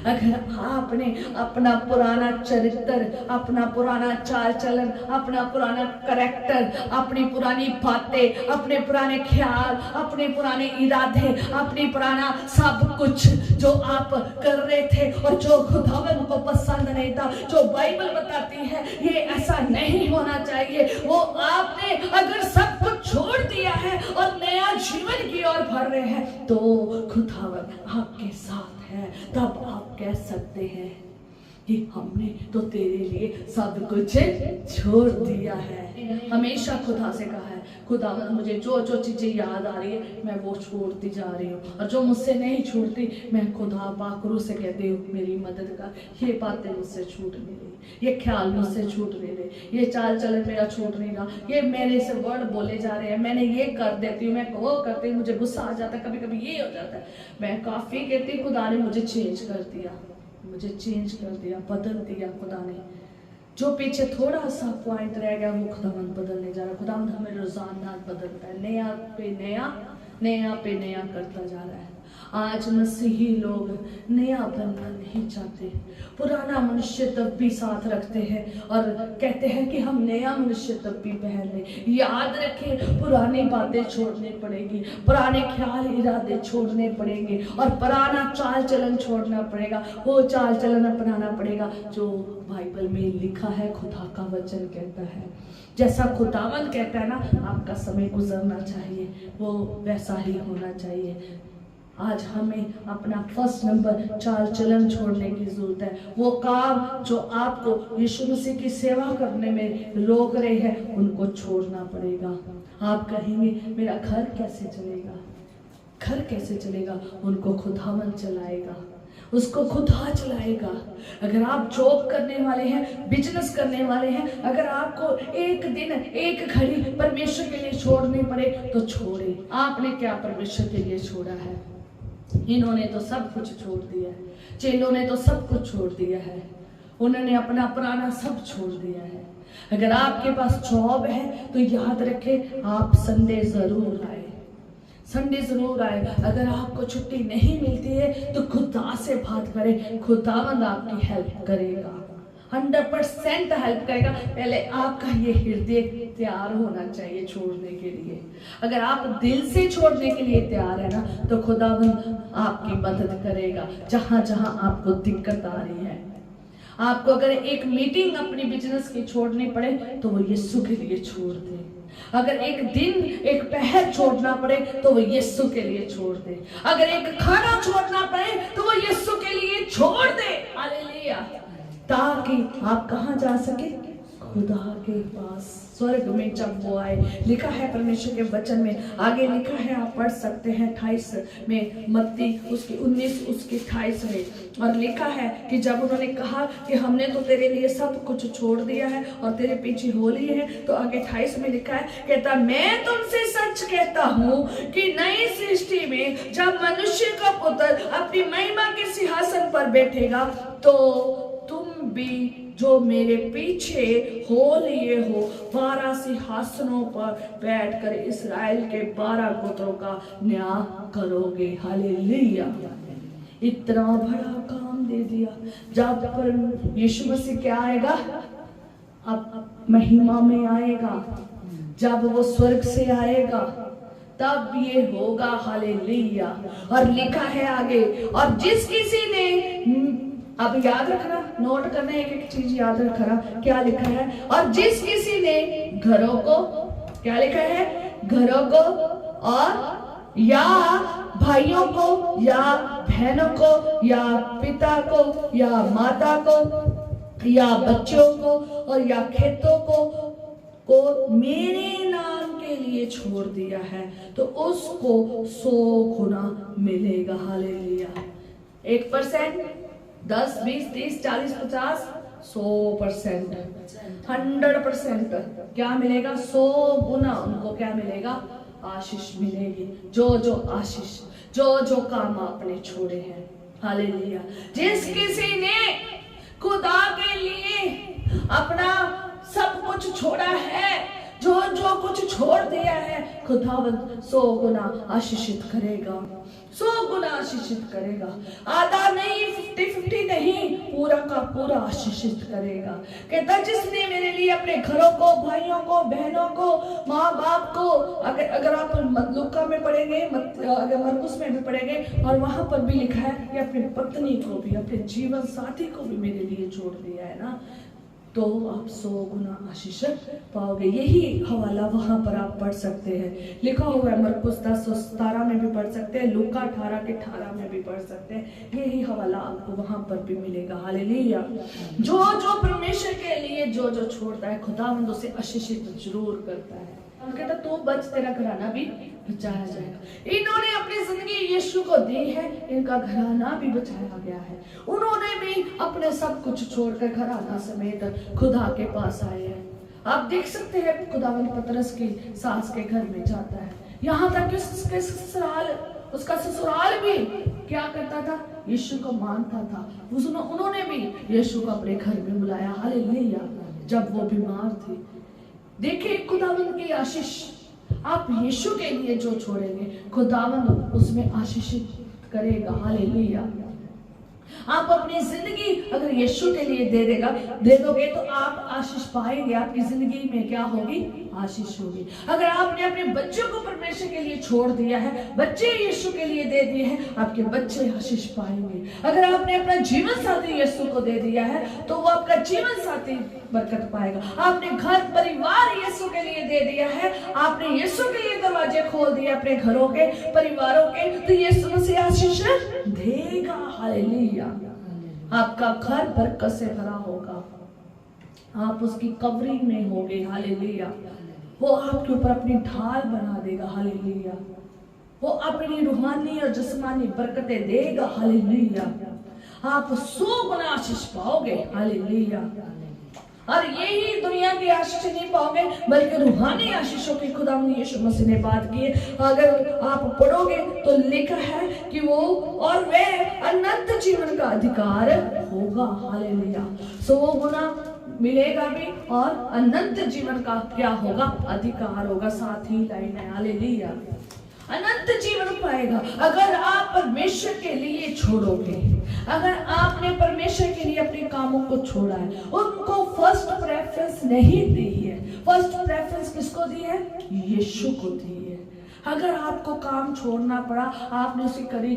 अगर आपने अपना पुराना चरित्र, अपना पुराना चाल चलन, अपना पुराना करैक्टर, अपनी पुरानी बातें, अपने पुराने ख्याल, अपने पुराने इरादे, अपनी पुराना सब कुछ जो आप कर रहे थे और जो खुदावन को पसंद नहीं था, जो बाइबल बताती है ये ऐसा नहीं होना चाहिए, वो आपने अगर सब कुछ छोड़ दिया है और नया जीवन की ओर भर रहे हैं, तो खुदावन आपके साथ है। तब आप कह सकते हैं कि हमने तो तेरे लिए सब कुछ छोड़ दिया है। हमेशा खुदा से कहा है, खुदा मुझे जो जो चीजें याद आ रही है मैं वो छोड़ती जा रही हूँ, और जो मुझसे नहीं छूटती मैं खुदा पाकरू से कहती हूँ मेरी मदद कर। ये बातें मुझसे छूट नहीं रही, ये ख्याल मुझसे छूट नहीं रहे, ये चाल चलन मेरा छूट नहीं रहा, ये मेरे से वर्ड बोले जा रहे हैं, मैंने ये कर देती हूँ, मैं वो करती हूँ, मुझे गुस्सा आ जाता है, कभी कभी ये हो जाता है। मैं काफी कहती हूँ खुदा ने मुझे चेंज कर दिया, मुझे चेंज कर दिया, बदल दिया खुदा ने। जो पीछे थोड़ा सा पॉइंट रह गया वो खुदावन बदलने जा रहा है। खुदावन हमें रोजाना बदलता है, नया पे नया, नया पे नया करता जा रहा है। आज मसीही लोग नया बनना नहीं चाहते, पुराना मनुष्य तब भी साथ रखते हैं और कहते हैं कि हम नया मनुष्य तब भी पहन लें। याद रखें, पुरानी बातें छोड़नी पड़ेगी, पुराने ख्याल इरादे छोड़ने पड़ेंगे और पुराना चाल चलन छोड़ना पड़ेगा। वो चाल चलन अपनाना पड़ेगा जो बाइबल में लिखा है, खुदा का वचन कहता है। जैसा खुदावन कहता है ना, आपका समय गुजरना चाहिए, वो वैसा ही होना चाहिए। आज हमें अपना फर्स्ट नंबर चाल चलन छोड़ने की जरूरत है। वो काम जो आपको यीशु मसीह की सेवा करने में रोक रहे हैं उनको छोड़ना पड़ेगा। आप कहेंगे मेरा घर कैसे चलेगा, घर कैसे चलेगा? उनको खुदावन चलाएगा, उसको खुदा चलाएगा। अगर आप जॉब करने वाले हैं, बिजनेस करने वाले हैं, अगर आपको एक दिन एक घड़ी परमेश्वर के लिए छोड़नी पड़े तो छोड़े। आपने क्या परमेश्वर के लिए छोड़ा है? इन्होंने तो सब कुछ छोड़ दिया है, चेलों ने तो सब कुछ छोड़ दिया है, उन्होंने अपना पुराना सब छोड़ दिया है। अगर आपके पास जॉब है तो याद रखें, आप संडे जरूर आए, संडे जरूर आए। अगर आपको छुट्टी नहीं मिलती है तो खुदा से बात करें, खुदावंद आपकी हेल्प करेगा, 100% हेल्प करेगा। पहले आपका ये हृदय तैयार होना चाहिए छोड़ने के लिए। अगर आप दिल से छोड़ने के लिए तैयार है ना, तो खुदावंद आपकी मदद करेगा जहां जहां आपको दिक्कत आ रही है। आपको अगर एक मीटिंग अपनी बिजनेस की छोड़नी पड़े तो वो यीशु के लिए छोड़ दे। अगर एक दिन एक पहर छोड़ना पड़े तो वो यीशु के लिए छोड़ दे। अगर एक खाना छोड़ना पड़े तो वो यीशु के लिए छोड़ दे। हालेलुया। ताकि आप कहां जा सके? खुदा के पास, स्वर्ग में जब वो आए। लिखा है परमेश्वर के वचन में, आगे लिखा है, आप पढ़ सकते हैं 28 में, मत्ती उसकी 19 उसकी 28 में, और लिखा है कि जब उन्होंने कहा कि हमने तो तेरे लिए सब कुछ छोड़ दिया है और तेरे पीछे हो लिए है, तो आगे 28 में लिखा है, कहता मैं तुमसे सच कहता हूँ कि नई सृष्टि में जब मनुष्य का पुत्र अपनी महिमा के सिंहासन पर बैठेगा तो तुम भी जो मेरे पीछे हो लिए हो 12 सिंहासनों पर बैठकर इस्राएल के 12 गोत्रों का न्याय करोगे। हालेलुया। इतना बड़ा काम दे दिया। जब पर यीशु मसीह क्या आएगा? अब महिमा में आएगा, जब वो स्वर्ग से आएगा तब ये होगा। हालेलुया। और लिखा है आगे, और जिस किसी ने, अब याद रखना, नोट करना, एक एक चीज याद रखना, क्या लिखा है? और जिस किसी ने घरों को, क्या लिखा है? घरों को और या भाइयों को या बहनों को या पिता को या माता को या बच्चों को और या खेतों को मेरे नाम के लिए छोड़ दिया है तो उसको 100 गुना मिलेगा। हालेलुया। 1%, 10, 20, 30, 40, 50, 100%, 100% क्या मिलेगा? 100 गुना उनको क्या मिलेगा? आशीष मिलेगी। जो जो आशीष, जो जो काम आपने छोड़े हैं। हालेलुया। जिस किसी ने खुदा के लिए अपना सब कुछ छोड़ा है, जो जो कुछ छोड़ दिया है खुदावंद 100 गुना आशीषित करेगा, 100 गुना आशीषित करेगा। आधा नहीं, 50-50 नहीं, पूरा का पूरा आशीषित करेगा। कहता जिसने मेरे लिए अपने घरों को, भाइयों को, बहनों को, माँ बाप को, अगर आप लूका में पढ़ेंगे, अगर मरकुस में भी पढ़ेंगे, और वहां पर भी लिखा है कि अपनी पत्नी को भी, अपने जीवन साथी को भी मेरे लिए छोड़ दिया है ना, तो आप 100 गुना आशीष पाओगे। यही हवाला वहां पर आप पढ़ सकते हैं, लिखा हुआ है मरकुस 10:17 में भी पढ़ सकते हैं, लूका 18:18 में भी पढ़ सकते हैं। यही हवाला आपको वहां पर भी मिलेगा। हालेलुया। जो जो परमेश्वर के लिए जो जो छोड़ता है खुदावंद उसे आशीषित जरूर करता है। कहता तो बच, तेरा घराना भी बचाया जाएगा। इन्होंने अपनी जिंदगी यीशु को दी है, इनका घराना भी बचाया गया है। उन्होंने भी अपने सब कुछ छोड़कर घराना समेत खुदा के पास आए हैं। आप देख सकते हैं खुदावंद पतरस की सास के घर में जाता है, यहाँ तक कि उसका ससुराल भी क्या करता था, यीशु को मानता था। उन्होंने भी यीशु को अपने घर में बुलाया। हालेलुया। जब वो बीमार थी, देखिए खुदावंद की आशीष, आप यीशु के लिए जो छोड़ेंगे खुदावंद उसमें आशीषित करेगा। हालेलुया। आप अपनी जिंदगी अगर यीशु के लिए दे दोगे तो आप आशीष पाएंगे। आपकी जिंदगी में क्या होगी, आशीष होगी। अगर आपने अपने बच्चों को परमेश्वर के लिए छोड़ दिया है, बच्चे यीशु के लिए दे दिए हैं, आपके बच्चे आशीष पाएंगे। अगर आपने अपना जीवन साथी यीशु को दे दिया है तो वो आपका जीवन साथी बरकत पाएगा। आपने घर परिवार यीशु के लिए दे दिया है, आपने यीशु के लिए दरवाजे खोल दिए अपने घरों के, परिवारों के, तो यीशु से आशीष देगा। हालेलुया। आपका घर बरकत से भरा होगा, आप उसकी कवरिंग में होगे। हालेलुया। वो आपके ऊपर अपनी ढाल बना देगा। हालेलुया। वो अपनी रूहानी और जिस्मानी बरकतें देगा। हालेलुया। आप 100 गुना आशीष पाओगे। हालेलुया। और यही दुनिया की आशीष नहीं पाओगे बल्कि रूहानी आशीषों की खुदा यीशु मसीह ने बात की है। अगर आप पढ़ोगे तो लिखा है कि वो और वे अनंत जीवन का अधिकार होगा। हालेलुया। 100 गुना मिलेगा भी और अनंत जीवन का क्या होगा, अधिकार होगा। साथ ही लाइन है। हालेलुया। अनंत जीवन पाएगा अगर आप परमेश्वर के लिए छोड़ोगे। अगर आपने परमेश्वर के लिए अपने कामों को छोड़ा है, उनको फर्स्ट प्रेफरेंस नहीं दी है। फर्स्ट प्रेफरेंस किसको दी है, यीशु को दी है। अगर आपको काम छोड़ना पड़ा, आपने उसी करी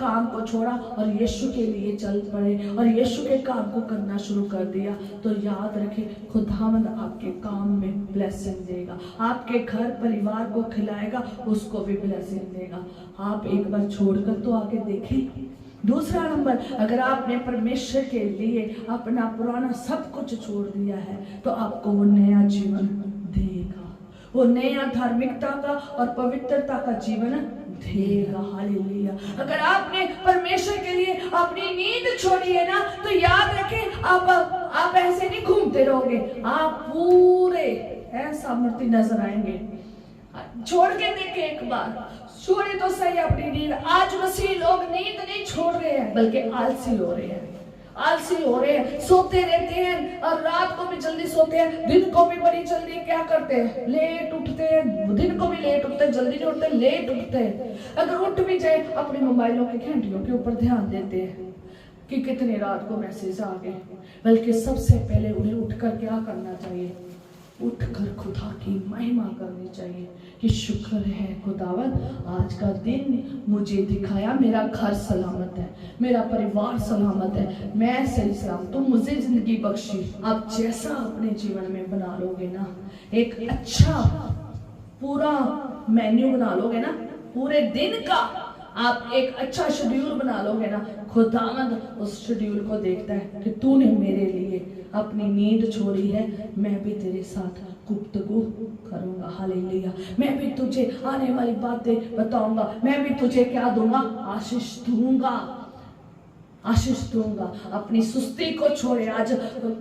काम को छोड़ा और यीशु के लिए चल पड़े और यीशु के काम को करना शुरू कर दिया, तो याद रखें खुदावंद आपके काम में ब्लेसिंग देगा। आपके घर परिवार को खिलाएगा, उसको भी ब्लेसिंग देगा। आप एक बार छोड़कर तो आके देखें। दूसरा नंबर, अगर आपने परमेश्वर के लिए अपना पुराना सब कुछ छोड़ दिया है तो आपको वो नया जीवन देगा। वो नया धार्मिकता का और पवित्रता का जीवन देगा। हालेलुया। अगर आपने परमेश्वर के लिए अपनी नींद छोड़ी है ना, तो याद रखें आप ऐसे नहीं घूमते रहोगे, आप पूरे ऐसा मूर्ति नजर आएंगे। छोड़ के देखे एक बार, छोड़े तो सही अपनी नींद। आज मसीह लोग नींद नहीं छोड़ रहे हैं बल्कि आलसी हो रहे हैं। आलसी हो रहे हैं, सोते रहते हैं और रात को भी जल्दी सोते हैं, दिन को भी बड़ी जल्दी क्या करते हैं, लेट उठते हैं। दिन को भी लेट उठते हैं, जल्दी नहीं उठते, लेट उठते हैं। अगर उठ भी जाए अपने मोबाइलों के घंटियों के ऊपर ध्यान देते हैं कि कितने रात को मैसेज आ गए। बल्कि सबसे पहले उन्हें उठकर क्या करना चाहिए, उठकर खुदा की महिमा करनी चाहिए कि शुक्र है खुदावन, आज का दिन मुझे दिखाया, मेरा घर सलामत है, मेरा परिवार सलामत है, मैं सही सलामत, तुम मुझे जिंदगी बख्शी। आप जैसा अपने जीवन में बना लोगे ना, एक अच्छा पूरा मेन्यू बना लोगे ना, पूरे दिन का आप एक अच्छा शेड्यूल बना लोगे ना, खुदावंद उस शेड्यूल को देखता है कि तूने मेरे लिए अपनी नींद छोड़ी है, मैं भी तेरे साथ गुफ्तगू करूंगा। हालेलुया। मैं भी तुझे आने वाली बातें बताऊंगा, मैं भी तुझे क्या दूंगा, आशीष दूंगा। आशीष दूंगा। अपनी सुस्ती को छोड़े। आज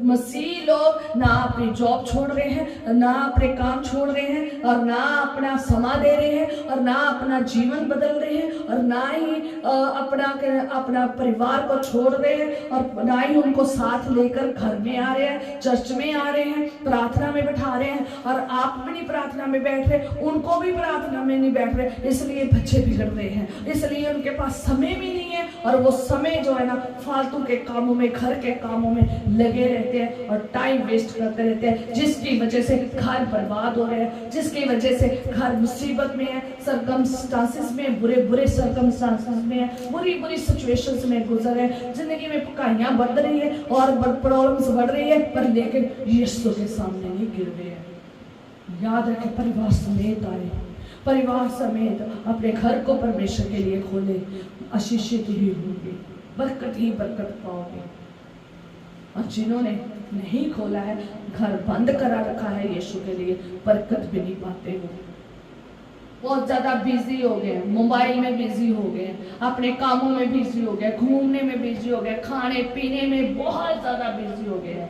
मसीह लोग ना अपनी जॉब छोड़ रहे हैं, ना अपने काम छोड़ रहे हैं, और ना अपना समय दे रहे हैं, और ना अपना जीवन बदल रहे हैं, और ना ही अपना परिवार को छोड़ रहे हैं, और ना ही उनको साथ लेकर घर में आ रहे हैं, चर्च में आ रहे हैं, प्रार्थना में बैठा रहे हैं। और आप भी नहीं प्रार्थना में बैठ रहे, उनको भी प्रार्थना में नहीं बैठ रहे, इसलिए बच्चे बिगड़ रहे हैं, इसलिए उनके पास समय भी नहीं है, और वो समय जो है ना फालतू के कामों में, घर के कामों में लगे रहते हैं और टाइम वेस्ट करते रहते हैं, जिसकी वजह से घर बर्बाद हो रहे हैं, जिसकी वजह से घर मुसीबत में है, सर्कमस्टांसेस में, बुरे बुरे सर्कमस्टांसेस में है, बुरी बुरी सिचुएशंस में गुजर रहे हैं, जिंदगी में पकाइयां बढ़ रही है और प्रॉब्लम्स बढ़ रही है, पर लेकिन यीशु के सामने नहीं गिर रहे हैं। याद रखें, परिवार समेत आए, परिवार समेत अपने घर को परमेश्वर के लिए खोले, आशीषित ही होंगे, बरकत ही बरकत पाओगे। और जिन्होंने नहीं खोला है, घर बंद करा रखा है यीशु के लिए, बरकत भी नहीं पाते हो। बहुत ज्यादा बिजी हो गए, मोबाइल में बिजी हो गए, अपने कामों में बिजी हो गए, घूमने में बिजी हो गए, खाने पीने में बहुत ज्यादा बिजी हो गए,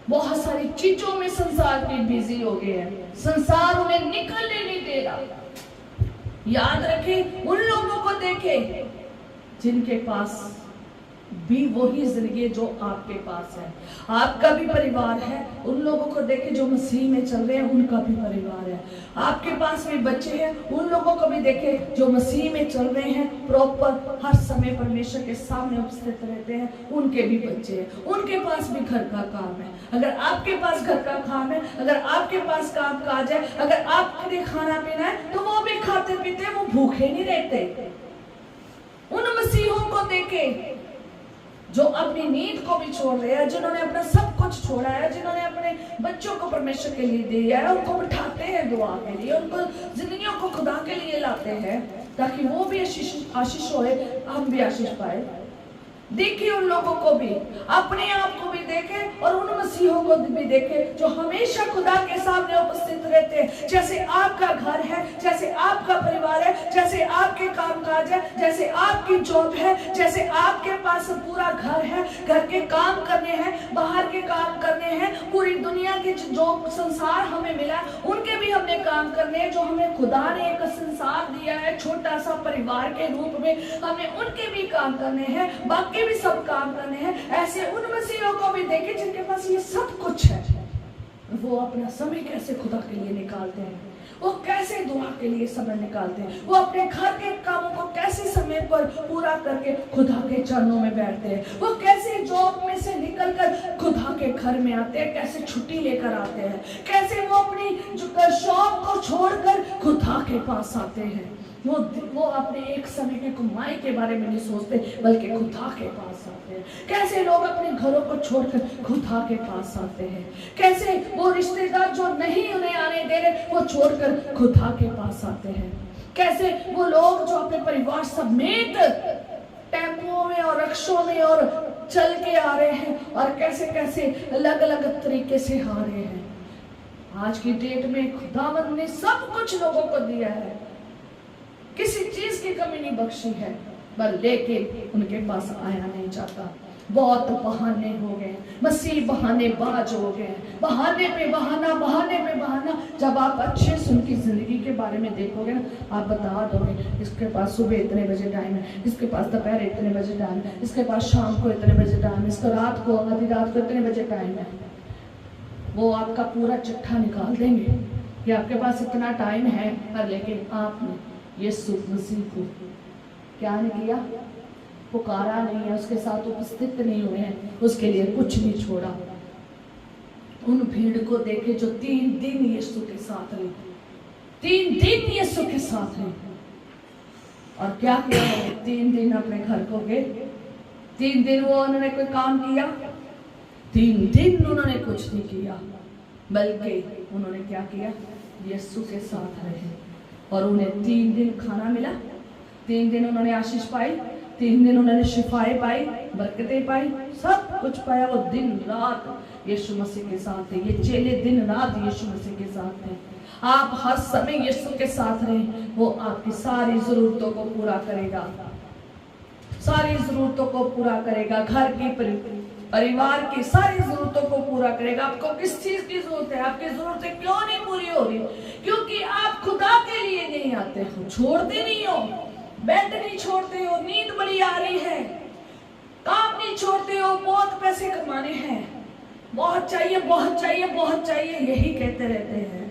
बहुत सारी चीजों में संसार में बिजी हो गए हैं, संसार उन्हें निकलने नहीं दे रहा। याद रखें, उन लोगों को देखें जिनके पास भी वही जिंदगी है जो आपके पास है। आपका भी परिवार है, उन लोगों को देखें जो मसीह में चल रहे हैं, उनका भी परिवार है। आपके पास भी बच्चे हैं, उन लोगों को भी देखें जो मसीह में चल रहे हैं, प्रॉपर हर समय परमेश्वर के सामने उपस्थित रहते हैं, उनके भी बच्चे हैं, उनके पास भी घर का काम है। अगर आपके पास घर का काम है, अगर आपके पास काम काज है, अगर आपके खाना पीना है, तो वो भी खाते पीते, वो भूखे नहीं रहते। उन मसीहों को देखें जो अपनी नींद को भी छोड़ रहे हैं, जिन्होंने अपना सब कुछ छोड़ा है, जिन्होंने अपने बच्चों को परमेश्वर के लिए दिया है, उनको बिठाते हैं दुआ के लिए, उनको जिंदगियों को खुदा के लिए लाते हैं, ताकि वो भी आशीष होए, हम भी आशीष पाए। देखिए उन लोगों को भी, अपने आप को भी देखें, और उन मसीहों को भी देखें जो हमेशा खुदा के सामने उपस्थित रहते हैं। जैसे आपका घर है, जैसे आपका परिवार है, जैसे आपके कामकाज है, जैसे आपकी जॉब है, जैसे आपके पास पूरा घर है, घर के काम करने हैं, बाहर के काम करने हैं, पूरी दुनिया के जो संसार हमें मिला है, उनके भी हमने काम करने हैं। जो हमें खुदा ने एक संसार दिया है, छोटा सा परिवार के रूप में, हमें उनके भी काम करने हैं, बाकी भी सब काम करने हैं। ऐसे उन मसीहों को भी देखें जिनके पास ये सब कुछ है, वो अपना समय कैसे खुदा के लिए निकालते हैं, वो कैसे दुआ के लिए समय निकालते हैं, वो अपने घर के कामों को कैसे समय पर पूरा करके खुदा के चरणों में बैठते हैं, वो कैसे जॉब में से निकलकर खुदा के घर में आते हैं, कैसे छुट्टी लेकर आते हैं, कैसे वो अपनी शॉप को छोड़कर खुदा के पास आते हैं। वो अपने एक समय की कमाई के बारे में नहीं सोचते, बल्कि खुदा के पास आते हैं। कैसे लोग अपने घरों को छोड़कर खुदा के पास आते हैं, कैसे वो रिश्तेदार जो नहीं उन्हें आने दे रहे, वो छोड़कर खुदा के पास आते हैं। कैसे वो लोग जो अपने परिवार समेत टेम्पो में और रिक्शों में और चल के आ रहे हैं, और कैसे कैसे अलग अलग तरीके से आ रहे हैं। आज की डेट में खुदावंद ने सब कुछ लोगों को दिया है, किसी चीज की कमी नहीं बख्शी है, पर लेकिन उनके पास आया नहीं जाता। बहुत बहाने हो गए, मसीह बहानेबाज हो गए, बहाने पे बहाना, बहाने पे बहाना। जब आप अच्छे से उनकी जिंदगी के बारे में देखोगे ना, आप बता दोगे इसके पास सुबह इतने बजे टाइम है, इसके पास दोपहर इतने बजे टाइम है, इसके पास शाम को इतने बजे टाइम है, इसको रात को आधी रात को इतने बजे टाइम है। वो आपका पूरा चिट्ठा निकाल देंगे कि आपके पास इतना टाइम है, पर लेकिन आपने यीशु मसीह को क्या नहीं किया, पुकारा नहीं है, उसके साथ उपस्थित नहीं हुए हैं, उसके लिए कुछ नहीं छोड़ा। उन भीड़ को देखे जो 3 दिन यीशु के साथ रहे, 3 दिन यीशु के साथ रहे, और क्या किया? 3 दिन अपने घर को गए, 3 दिन वो उन्होंने कोई काम किया, 3 दिन उन्होंने कुछ नहीं किया, बल्कि उन्होंने क्या किया? यीशु के साथ रहे, और उन्हें 3 दिन खाना मिला, 3 दिन उन्होंने आशीष पाई, 3 दिन उन्होंने शिफाएं पाई, बरकतें पाई, सब कुछ पाया। वो दिन रात यीशु मसीह के साथ थे, ये चेले दिन रात यीशु मसीह के साथ थे। आप हर समय यीशु के साथ रहें, वो आपकी सारी जरूरतों को पूरा करेगा, सारी जरूरतों को पूरा करेगा, घर की परिवार की सारी जरूरतों को पूरा करेगा। आपको किस चीज की जरूरत है? आपकी जरूरतें क्यों नहीं पूरी हो रही? क्योंकि आप खुदा के लिए नहीं आते हो, छोड़ते नहीं हो, बेड नहीं छोड़ते हो, नींद बड़ी आ रही है, काम नहीं छोड़ते हो, बहुत पैसे कमाने हैं, बहुत चाहिए बहुत चाहिए बहुत चाहिए, यही कहते रहते हैं।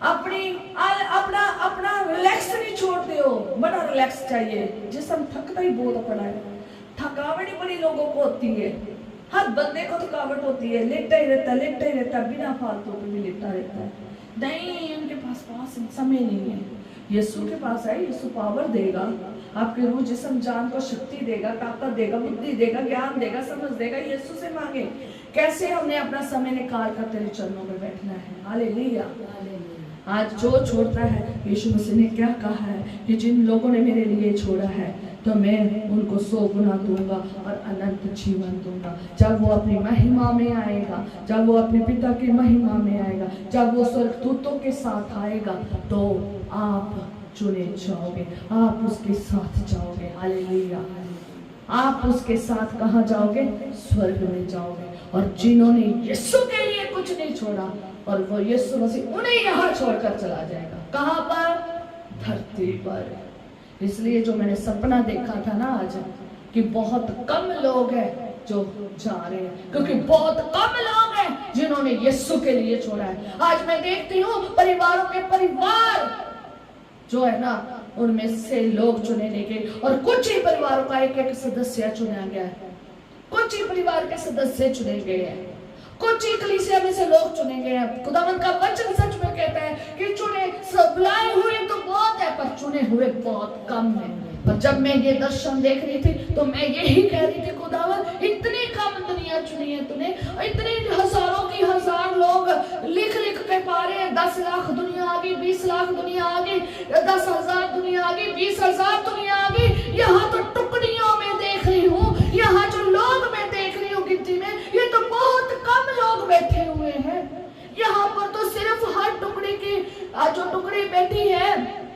अपना अपना रिलैक्स नहीं छोड़ते हो, बड़ा रिलैक्स चाहिए। जिसम थकता ही बहुत पड़ा है, थकावट ही बड़ी लोगों को होती है, हर बंदे को थकावट होती है, लेटा ही रहता है, बिना फालतू पे भी लेटा रहता है। नहीं, उनके पास समय नहीं है। यीशु के पास आए, यीशु पावर देगा, आपके रूह जिस्म जान को शक्ति देगा, ताकत देगा, बुद्धि देगा, ज्ञान देगा, समझ देगा। यीशु से मांगे। कैसे हमने अपना समय निकाल कर तेरे चरणों में बैठना है। हालेलुया। आज जो छोड़ता है, यीशु मसीह ने क्या कहा है कि जिन लोगों ने मेरे लिए छोड़ा है तो मैं उनको 100 गुना दूंगा और अनंत जीवन दूंगा। जब वो अपनी महिमा में आएगा, जब वो अपने पिता की महिमा में आएगा, जब वो स्वर्गदूतों के साथ आएगा, तो आप चुने जाओगे, आप उसके साथ जाओगे। हालेलुया। आप उसके साथ कहाँ जाओगे? स्वर्ग में जाओगे। और जिन्होंने यीशु के लिए कुछ नहीं छोड़ा, और वो यीशु मसीह उन्हें यहाँ छोड़कर चला जाएगा। कहाँ पर? धरती पर। इसलिए जो मैंने सपना देखा था ना आज, कि बहुत कम लोग हैं जो जा रहे हैं, क्योंकि बहुत कम लोग हैं जिन्होंने यीशु के लिए छोड़ा है। आज मैं देखती हूँ परिवारों के परिवार जो है ना, उनमें से लोग चुने नहीं गए, और कुछ ही परिवारों का एक सदस्य चुना गया है, कुछ ही परिवार के सदस्य चुने गए हैं, कुछ ही कलीसिया में से लोग चुने गए हैं। खुदावंद का वचन सच में कहता है कि चुने बुलाए हुए तो बहुत है, पर चुने हुए बहुत कम है। पर जब मैं ये दर्शन देख रही थी तो मैं यही कह रही थी, खुदावंद इतनी कम दुनिया चुनी है तूने, इतने हजारों की हजार लोग लिख लिख के पा रहे हैं। 10 लाख दुनिया आ गई, 20 लाख दुनिया आ गई, 10,000 दुनिया आ गई, 20,000 दुनिया आ गई। यहाँ तो टुकड़ियों में देख रही हूँ, यहाँ जो लोग मैं देख रही हूँ गिनती में, ये तो बहुत कम लोग बैठे हुए हैं। यहाँ पर तो सिर्फ हर टुकड़ी की जो टुकड़ी बैठी है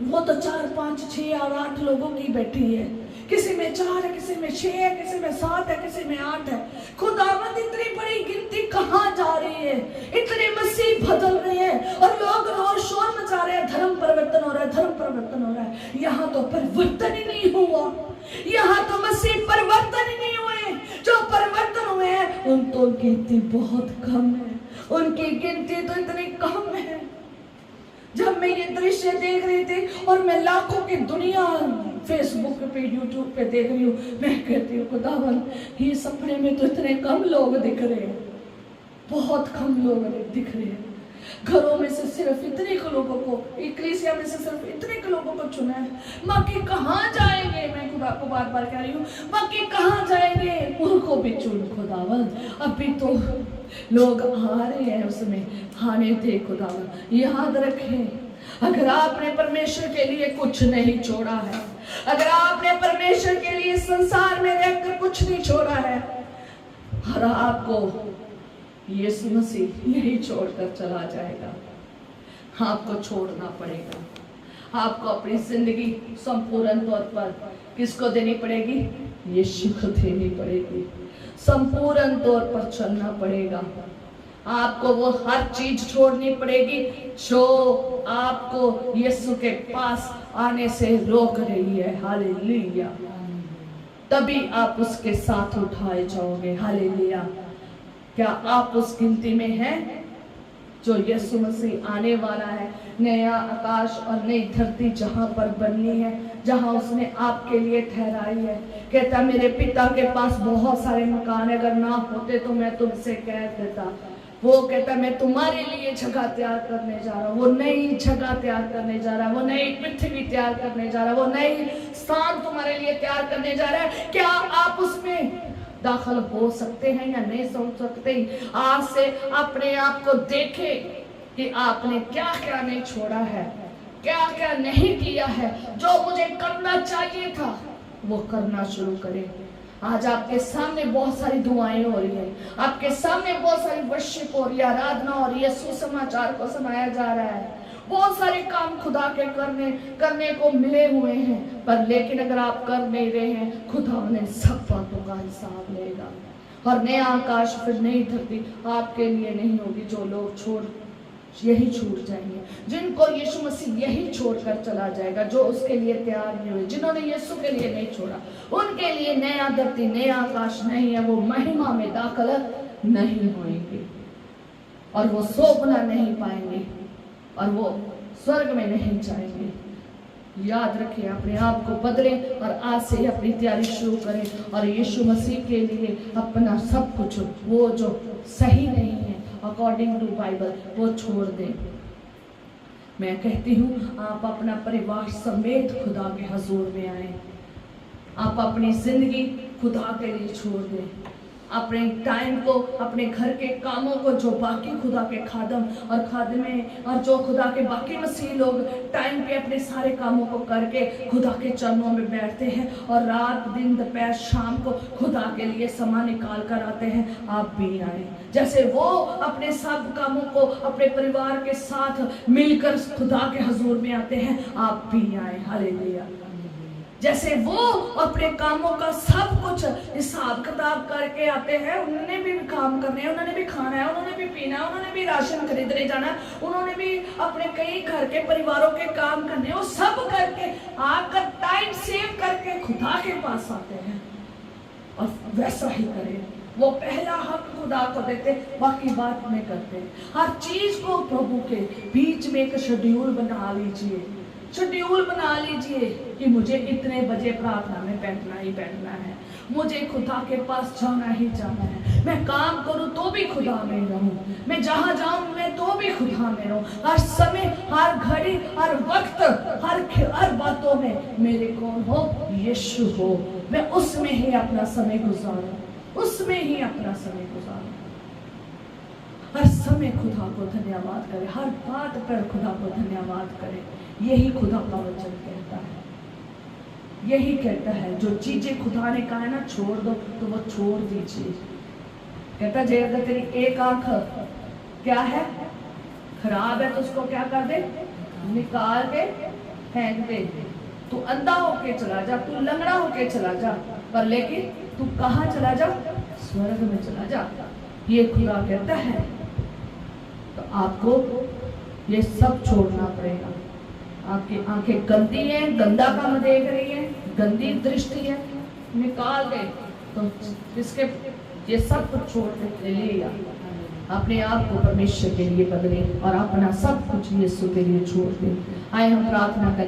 वो तो 4, 5, 6 और 8 लोगों की बैठी है। किसी में 4 है, किसी में 6 है, किसी में 7 है, किसी में 8 है। खुदावंद इतनी बड़ी गिनती कहाँ जा रही है? इतने मसीह बदल रहे हैं और लोग रोज शोर मचा रहे हैं, धर्म परिवर्तन हो रहा है, धर्म परिवर्तन हो रहा है। यहाँ तो परिवर्तन ही नहीं हुआ, यहाँ तो मसीह परिवर्तन ही नहीं हुए। जो परिवर्तन हुए हैं उन तो गिनती बहुत कम है, उनकी गिनती तो इतनी कम है। जब मैं ये दृश्य देख रही थी और मैं लाखों की दुनिया फेसबुक पे, यूट्यूब पे देख रही हूँ, मैं कहती हूँ खुदावंद ये सपने में तो इतने कम लोग दिख रहे हैं, बहुत कम लोग दिख रहे हैं। घरों में से सिर्फ इतने लोगों को, कलीसिया में से सिर्फ इतने लोगों को चुना है। बाकी कहाँ जाएंगे? मैं खुदा को बार बार कह रही हूँ, बाकी कहाँ जाएंगे? उनको भी चुन खुदावंद। अभी तो लोग आ रहे हैं, उसमें आने दे खुदावंद। याद रखें, अगर आपने परमेश्वर के लिए कुछ नहीं छोड़ा है, अगर आपने परमेश्वर के लिए संसार में रहकर कुछ नहीं छोड़ा है, और आपको यीशु मसीह यही छोड़कर चला जाएगा, आपको छोड़ना पड़ेगा। आपको अपनी जिंदगी संपूर्ण तौर पर किसको देनी पड़ेगी? यीशु को देनी पड़ेगी। संपूर्ण तौर पर चलना पड़ेगा। आपको वो हर चीज छोड़नी पड़ेगी जो आपको यीशु के पास आने से रोक रही है। हालेलुया। तभी आप उसके साथ उठाए जाओगे। हालेलुया। क्या आप उस गिनती में हैं जो यीशु मसीह आने वाला है? नया आकाश और नई धरती जहां पर बननी है, जहां उसने आपके लिए ठहराई है। कहता मेरे पिता के पास बहुत सारे मकान, अगर ना होते तो मैं तुमसे कह देता। वो कहता मैं तुम्हारे लिए जगह तैयार करने जा रहा हूँ, वो नई जगह तैयार करने जा रहा है, वो नई पृथ्वी तैयार करने जा रहा है, वो नई स्थान तुम्हारे लिए तैयार करने जा रहा है। क्या आप उसमें दाखिल हो सकते हैं या नहीं सोच सकते? आज से अपने आप को देखें कि आपने क्या क्या नहीं छोड़ा है, क्या क्या नहीं किया है। जो मुझे करना चाहिए था वो करना शुरू करें। आज आपके सामने बहुत सारी दुआएं हो रही है, आपके सामने बहुत सारी वर्शिप हो रही है, आराधना हो रही है, सुसमाचार को सुनाया जा रहा है। बहुत सारे काम खुदा के करने को मिले हुए हैं, पर लेकिन अगर आप कर नहीं रहे हैं, खुदा ने सब बातों का हिसाब लेगा। और नया आकाश फिर नई धरती आपके लिए नहीं होगी जो लोग यही छूट जाएंगे, जिनको यीशु मसीह यही छोड़कर चला जाएगा, जो उसके लिए तैयार नहीं हुए, जिन्होंने यीशु के लिए नहीं छोड़ा, उनके लिए नया धरती नया आकाश नहीं है। वो महिमा में दाखिल नहीं होंगे और वो सोना नहीं पाएंगे और वो स्वर्ग में नहीं जाएंगे। याद रखें, अपने आप को बदलें और आज से ही अपनी तैयारी शुरू करें और यीशु मसीह के लिए अपना सब कुछ, वो जो सही नहीं है अकॉर्डिंग टू बाइबल, वो छोड़ दें। मैं कहती हूँ आप अपना परिवार समेत खुदा के हजूर में आए, आप अपनी जिंदगी खुदा के लिए छोड़ दें, अपने टाइम को, अपने घर के कामों को, जो बाकी खुदा के खादम और खादमे और जो खुदा के बाकी मसीह लोग टाइम पे अपने सारे कामों को करके खुदा के चरणों में बैठते हैं और रात दिन दोपहर शाम को खुदा के लिए समय निकाल कर आते हैं, आप भी आए। जैसे वो अपने सब कामों को अपने परिवार के साथ मिलकर खुदा के हजूर में आते हैं, आप भी आए। हालेलुया। जैसे वो अपने कामों का सब कुछ हिसाब किताब करके आते हैं, उन्होंने भी काम करने हैं, उन्होंने भी खाना है, उन्होंने भी पीना है, उन्होंने भी राशन खरीदने जाना है, उन्होंने भी अपने कई घर के परिवारों के काम करने, वो सब करके आकर टाइम सेव करके खुदा के पास आते हैं और वैसा ही करें। वो पहला हक खुदा को देते, बाकी बात में करते। हर चीज को प्रभु के बीच में एक शेड्यूल बना लीजिए, शेड्यूल बना लीजिए कि मुझे इतने बजे प्रार्थना में बैठना ही बैठना है, मुझे खुदा के पास जाना ही जाना है, मैं काम करूं तो भी खुदा में रहूं, मैं जहां जाऊं मैं तो भी खुदा में रहूं, हर समय, हर घड़ी, हर वक्त, हर बातों में मेरे कौन हो? यीशु हो। मैं उसमें ही अपना समय गुजारूं, उसमें ही अपना समय गुजारूं। हर समय खुदा को धन्यवाद करें, हर बात पर खुदा को धन्यवाद करें। यही खुदा का वचन कहता है, यही कहता है। जो चीजें खुदा ने कहा है ना छोड़ दो, तो वो छोड़ दीजिए। कहता है अगर तेरी एक आंख क्या है खराब है तो उसको क्या कर दे, निकाल के फेंक दे। तू अंधा होके चला जा, तू लंगड़ा होके चला जा, पर लेकिन तू कहाँ चला जा? स्वर्ग में चला जा। ये खुदा कहता है। तो आपको ये सब छोड़ना पड़ेगा। आपकी आंखें गंदी है, गंदा काम देख रही है, गंदी दृष्टि है, निकाल दे। तो इसके ये सब कुछ छोड़ दे, ले लिया। अपने आप को परमेश्वर के लिए बदले और अपना सब कुछ यीशु के लिए छोड़ दे। आए हम प्रार्थना करें।